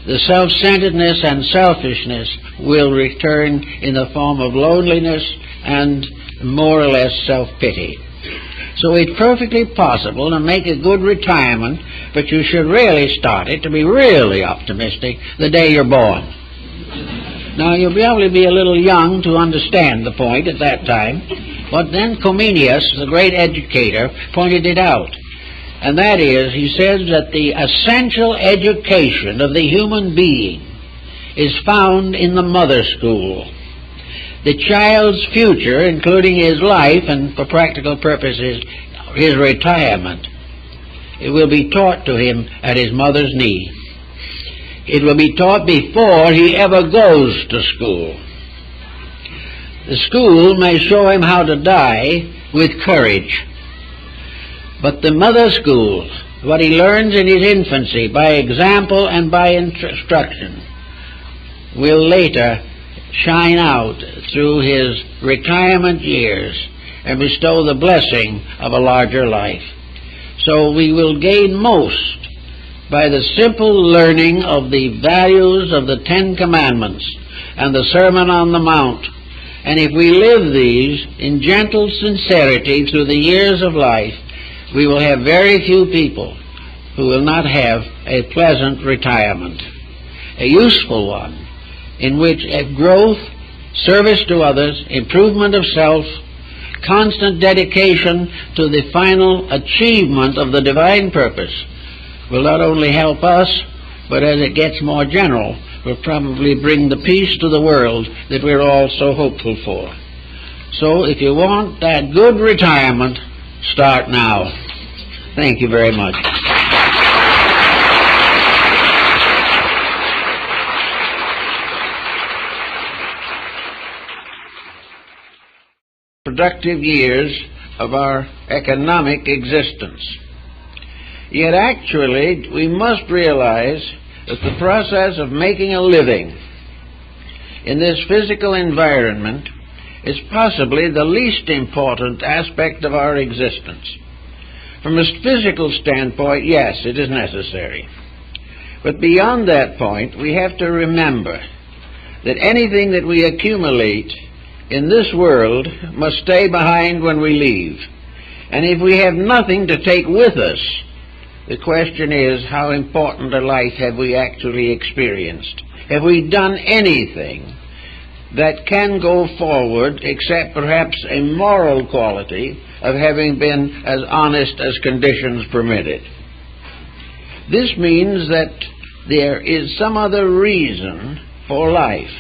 The self-centeredness and selfishness will return in the form of loneliness and more or less self-pity. So it's perfectly possible to make a good retirement, but you should really start it, to be really optimistic, the day you're born. Now, you'll probably be a little young to understand the point at that time, but then Comenius, the great educator, pointed it out. And that is, he says that the essential education of the human being is found in the mother school. The child's future, including his life and for practical purposes his retirement, it will be taught to him at his mother's knee. It will be taught before he ever goes to school. The school may show him how to die with courage, but the mother school, what he learns in his infancy by example and by instruction, will later shine out through his retirement years and bestow the blessing of a larger life. So we will gain most by the simple learning of the values of the Ten Commandments and the Sermon on the Mount. And if we live these in gentle sincerity through the years of life, we will have very few people who will not have a pleasant retirement, a useful one, in which growth, service to others, improvement of self, constant dedication to the final achievement of the divine purpose will not only help us, but as it gets more general, will probably bring the peace to the world that we're all so hopeful for. So if you want that good retirement, start now. Thank you very much. Productive years of our economic existence. Yet actually, we must realize that the process of making a living in this physical environment is possibly the least important aspect of our existence. From a physical standpoint, yes, it is necessary. But beyond that point, we have to remember that anything that we accumulate in this world must stay behind when we leave. And if we have nothing to take with us, the question is, how important a life have we actually experienced? Have we done anything that can go forward except perhaps a moral quality of having been as honest as conditions permitted? This means that there is some other reason for life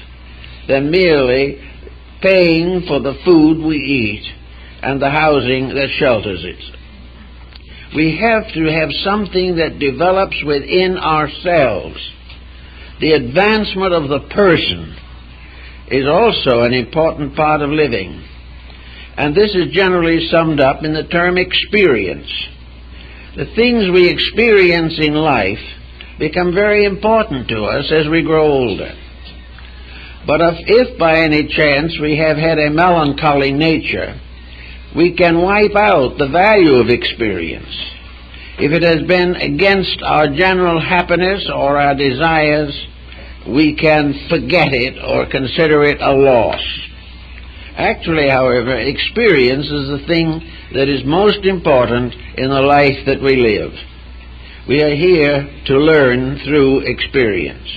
than merely paying for the food we eat and the housing that shelters it. We have to have something that develops within ourselves. The advancement of the person is also an important part of living. And this is generally summed up in the term experience. The things we experience in life become very important to us as we grow older. But if by any chance we have had a melancholy nature, we can wipe out the value of experience. If it has been against our general happiness or our desires, we can forget it or consider it a loss. Actually, however, experience is the thing that is most important in the life that we live. We are here to learn through experience.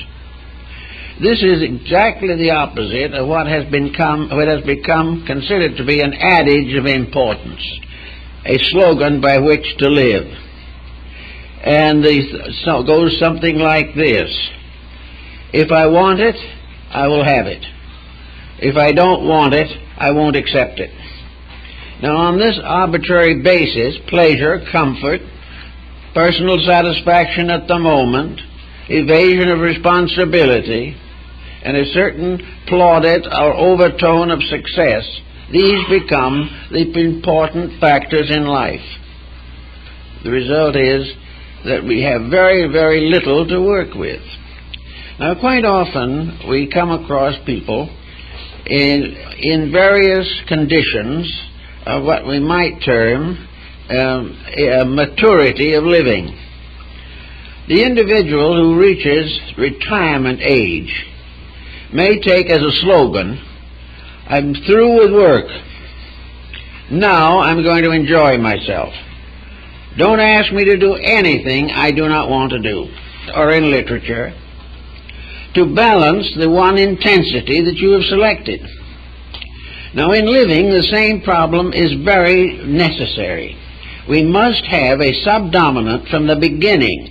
This is exactly the opposite of what has become considered to be an adage of importance, a slogan by which to live. And it goes something like this: if I want it, I will have it. If I don't want it, I won't accept it. Now, on this arbitrary basis, pleasure, comfort, personal satisfaction at the moment, evasion of responsibility, and a certain plaudit or overtone of success, these become the important factors in life. The result is that we have very, very little to work with. Now, quite often we come across people in various conditions of what we might term a maturity of living. The individual who reaches retirement age may take as a slogan, "I'm through with work. Now I'm going to enjoy myself. Don't ask me to do anything I do not want to do." Or in literature, to balance the one intensity that you have selected. Now, in living, the same problem is very necessary. We must have a subdominant from the beginning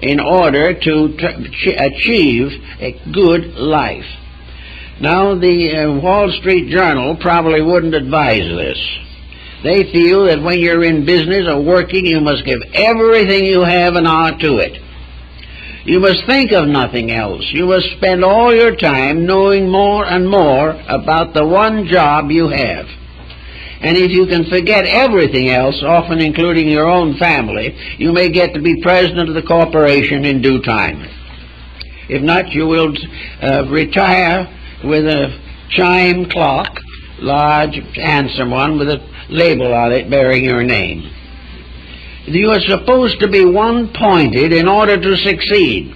in order to achieve a good life. Now, the Wall Street Journal probably wouldn't advise this. They feel that when you're in business or working, you must give everything you have an hour to it. You must think of nothing else. You must spend all your time knowing more and more about the one job you have. And if you can forget everything else, often including your own family, you may get to be president of the corporation in due time. If not, you will retire with a chime clock, large, handsome one, with a label on it bearing your name. You are supposed to be one-pointed in order to succeed.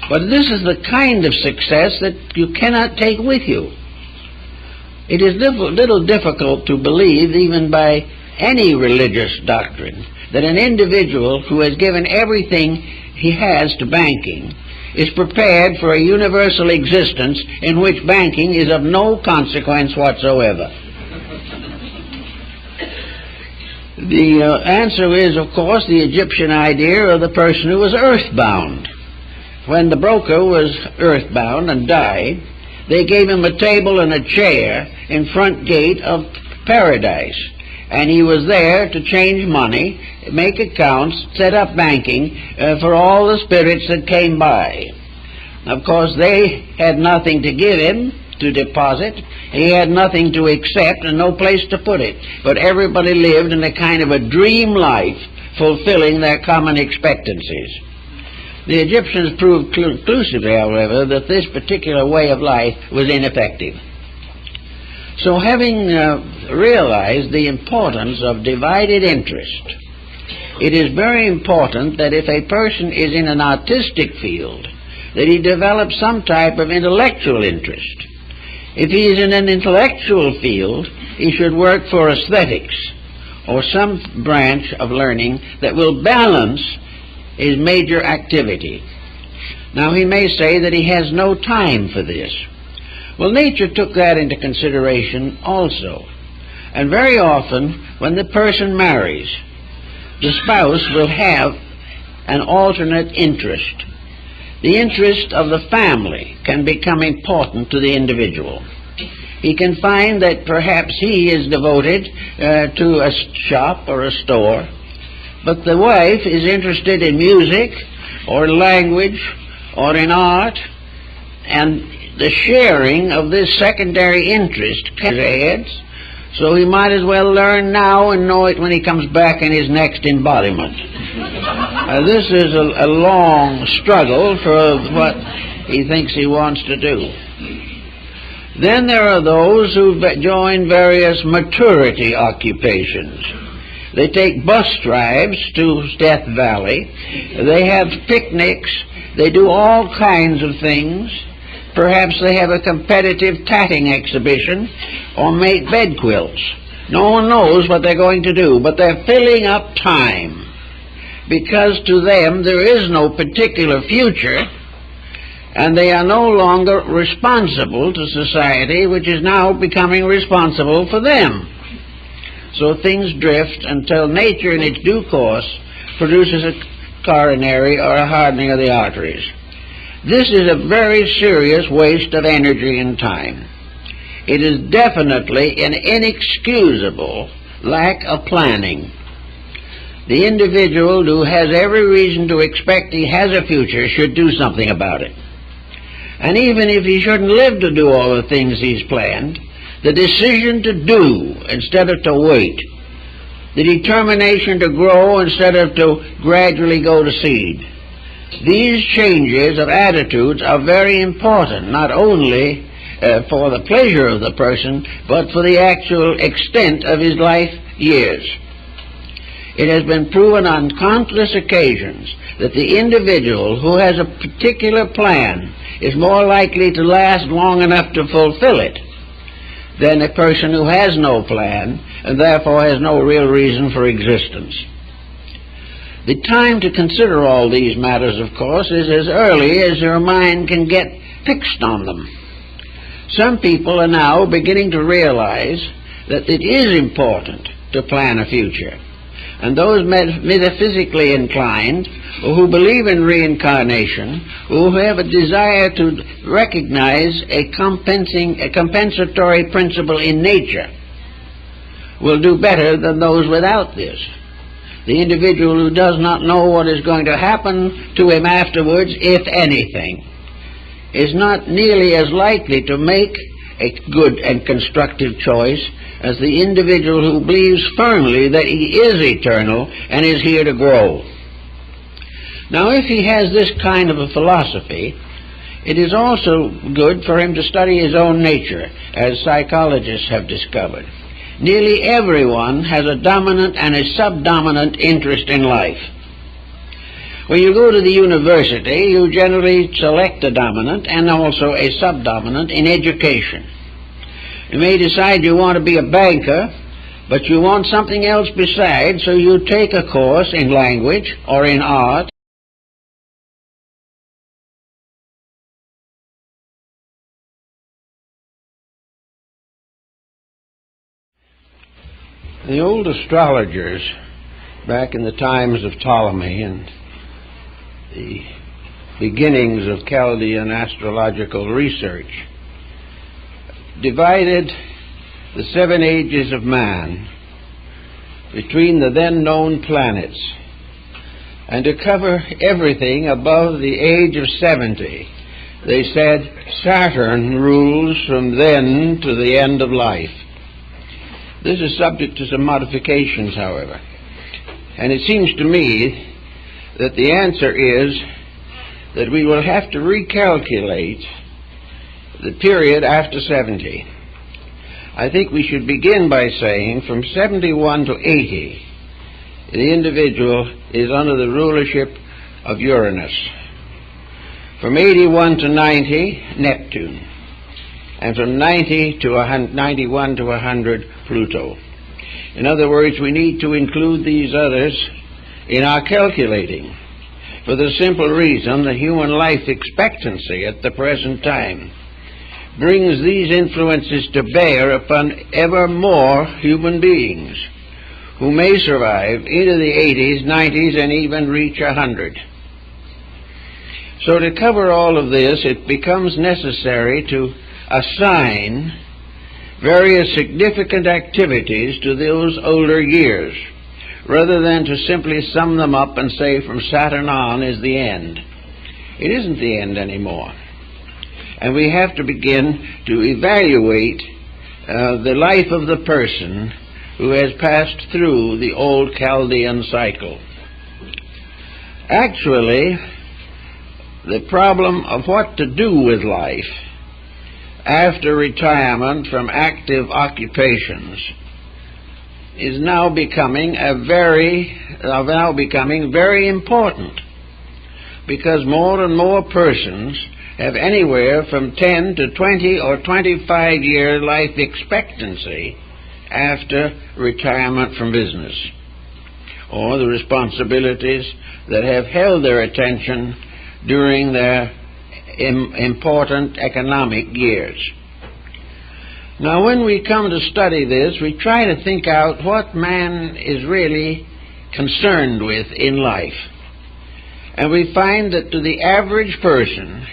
But this is the kind of success that you cannot take with you. It is little difficult to believe, even by any religious doctrine, that an individual who has given everything he has to banking is prepared for a universal existence in which banking is of no consequence whatsoever. The answer is, of course, the Egyptian idea of the person who was earthbound. When the broker was earthbound and died, they gave him a table and a chair in front gate of paradise. And he was there to change money, make accounts, set up banking for all the spirits that came by. Of course, they had nothing to give him to deposit. He had nothing to accept and no place to put it. But everybody lived in a kind of a dream life, fulfilling their common expectancies. The Egyptians proved conclusively, however, that this particular way of life was ineffective. So having realized the importance of divided interest, it is very important that if a person is in an artistic field, that he develops some type of intellectual interest. If he is in an intellectual field, he should work for aesthetics or some branch of learning that will balance his major activity. Now, he may say that he has no time for this. Well, nature took that into consideration also. And very often, when the person marries, the spouse will have an alternate interest. The interest of the family can become important to the individual. He can find that perhaps he is devoted to a shop or a store, but the wife is interested in music or language or in art, and the sharing of this secondary interest can heads, so he might as well learn now and know it when he comes back in his next embodiment. This is a long struggle for what he thinks he wants to do. Then there are those who join various maturity occupations. They take bus drives to Death Valley. They have picnics. They do all kinds of things. Perhaps they have a competitive tatting exhibition or make bed quilts. No one knows what they're going to do, but they're filling up time. because to them there is no particular future, and they are no longer responsible to society, which is now becoming responsible for them. So things drift until nature in its due course produces a coronary or a hardening of the arteries. This is a very serious waste of energy and time. It is definitely an inexcusable lack of planning. The individual who has every reason to expect he has a future should do something about it. And even if he shouldn't live to do all the things he's planned, the decision to do instead of to wait, the determination to grow instead of to gradually go to seed, these changes of attitudes are very important, not only for the pleasure of the person, but for the actual extent of his life years. It has been proven on countless occasions that the individual who has a particular plan is more likely to last long enough to fulfill it than a person who has no plan and therefore has no real reason for existence. The time to consider all these matters, of course, is as early as your mind can get fixed on them. Some people are now beginning to realize that it is important to plan a future. And those metaphysically inclined, or who believe in reincarnation, who have a desire to recognize a compensatory principle in nature, will do better than those without this. The individual who does not know what is going to happen to him afterwards, if anything, is not nearly as likely to make a good and constructive choice as the individual who believes firmly that he is eternal and is here to grow. Now, if he has this kind of a philosophy, it is also good for him to study his own nature, as psychologists have discovered. Nearly everyone has a dominant and a subdominant interest in life. When you go to the university, you generally select a dominant and also a subdominant in education. You may decide you want to be a banker, but you want something else besides, so you take a course in language or in art. The old astrologers, back in the times of Ptolemy and the beginnings of Chaldean astrological research, divided the 7 ages of man between the then known planets, and to cover everything above the age of 70, they said Saturn rules from then to the end of life. This is subject to some modifications, however, and it seems to me that the answer is that we will have to recalculate the period after 70. I think we should begin by saying from 71 to 80, the individual is under the rulership of Uranus. From 81 to 90, Neptune. And from 91 to 100, Pluto. In other words, we need to include these others in our calculating, for the simple reason that human life expectancy at the present time brings these influences to bear upon ever more human beings who may survive into the 80s, 90s, and even reach 100. So to cover all of this, it becomes necessary to assign various significant activities to those older years, rather than to simply sum them up and say from Saturn on is the end. It isn't the end anymore. And we have to begin to evaluate the life of the person who has passed through the old Chaldean cycle. Actually, the problem of what to do with life after retirement from active occupations is now becoming very important, because more and more persons have anywhere from 10 to 20 or 25 year life expectancy after retirement from business. or the responsibilities that have held their attention during their important economic years. Now, when we come to study this, we try to think out what man is really concerned with in life. And we find that to the average person,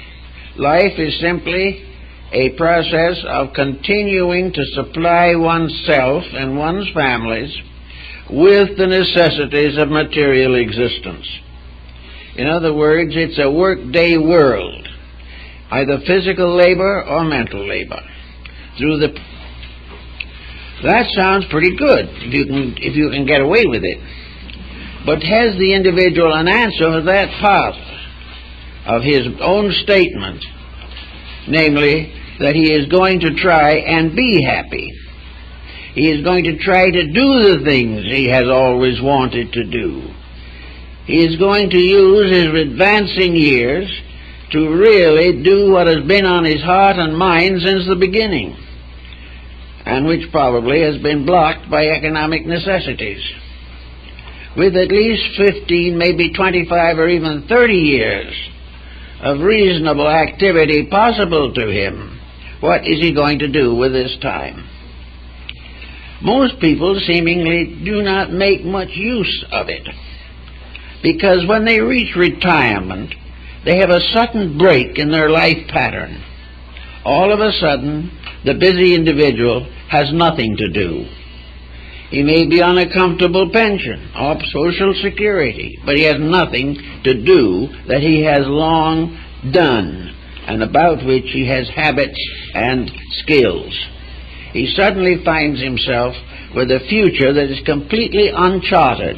life is simply a process of continuing to supply oneself and one's families with the necessities of material existence. In other words, it's a workday world, either physical labor or mental labor. That sounds pretty good if you can get away with it. But has the individual an answer for that part of his own statement, namely that he is going to try and be happy? He is going to try to do the things he has always wanted to do. He is going to use his advancing years to really do what has been on his heart and mind since the beginning, and which probably has been blocked by economic necessities. With at least 15, maybe 25, or even 30 years of reasonable activity possible to him, what is he going to do with this time? Most people seemingly do not make much use of it, because when they reach retirement, they have a sudden break in their life pattern. All of a sudden, the busy individual has nothing to do. He may be on a comfortable pension or Social Security, but he has nothing to do that he has long done and about which he has habits and skills. He suddenly finds himself with a future that is completely uncharted.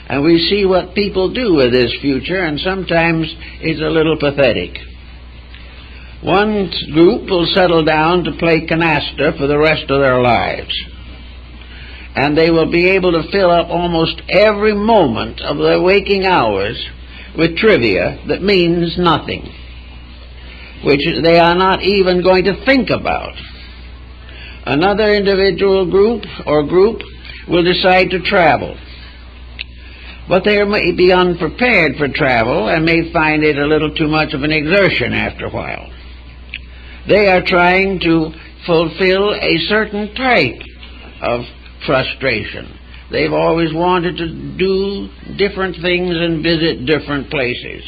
And we see what people do with this future, and sometimes it's a little pathetic. One group will settle down to play canasta for the rest of their lives, and they will be able to fill up almost every moment of their waking hours with trivia that means nothing, which they are not even going to think about. Another individual group will decide to travel, but they may be unprepared for travel and may find it a little too much of an exertion after a while. They are trying to fulfill a certain type of frustration. They've always wanted to do different things and visit different places.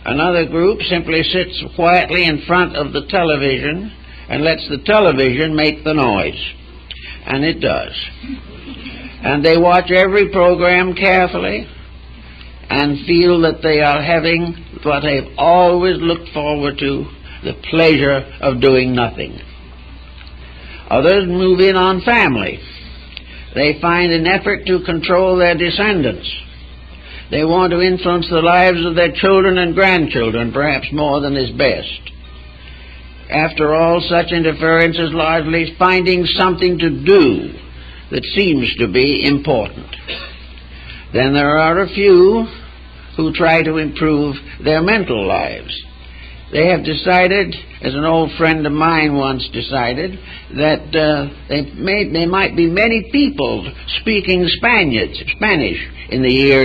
Another group simply sits quietly in front of the television and lets the television make the noise. And it does. And they watch every program carefully and feel that they are having what they've always looked forward to, the pleasure of doing nothing. Others move in on family. They find an effort to control their descendants. They want to influence the lives of their children and grandchildren, perhaps more than is best. After all, such interference is largely finding something to do that seems to be important. Then there are a few who try to improve their mental lives. They have decided, as an old friend of mine once decided, that there might be many people speaking Spanish in the years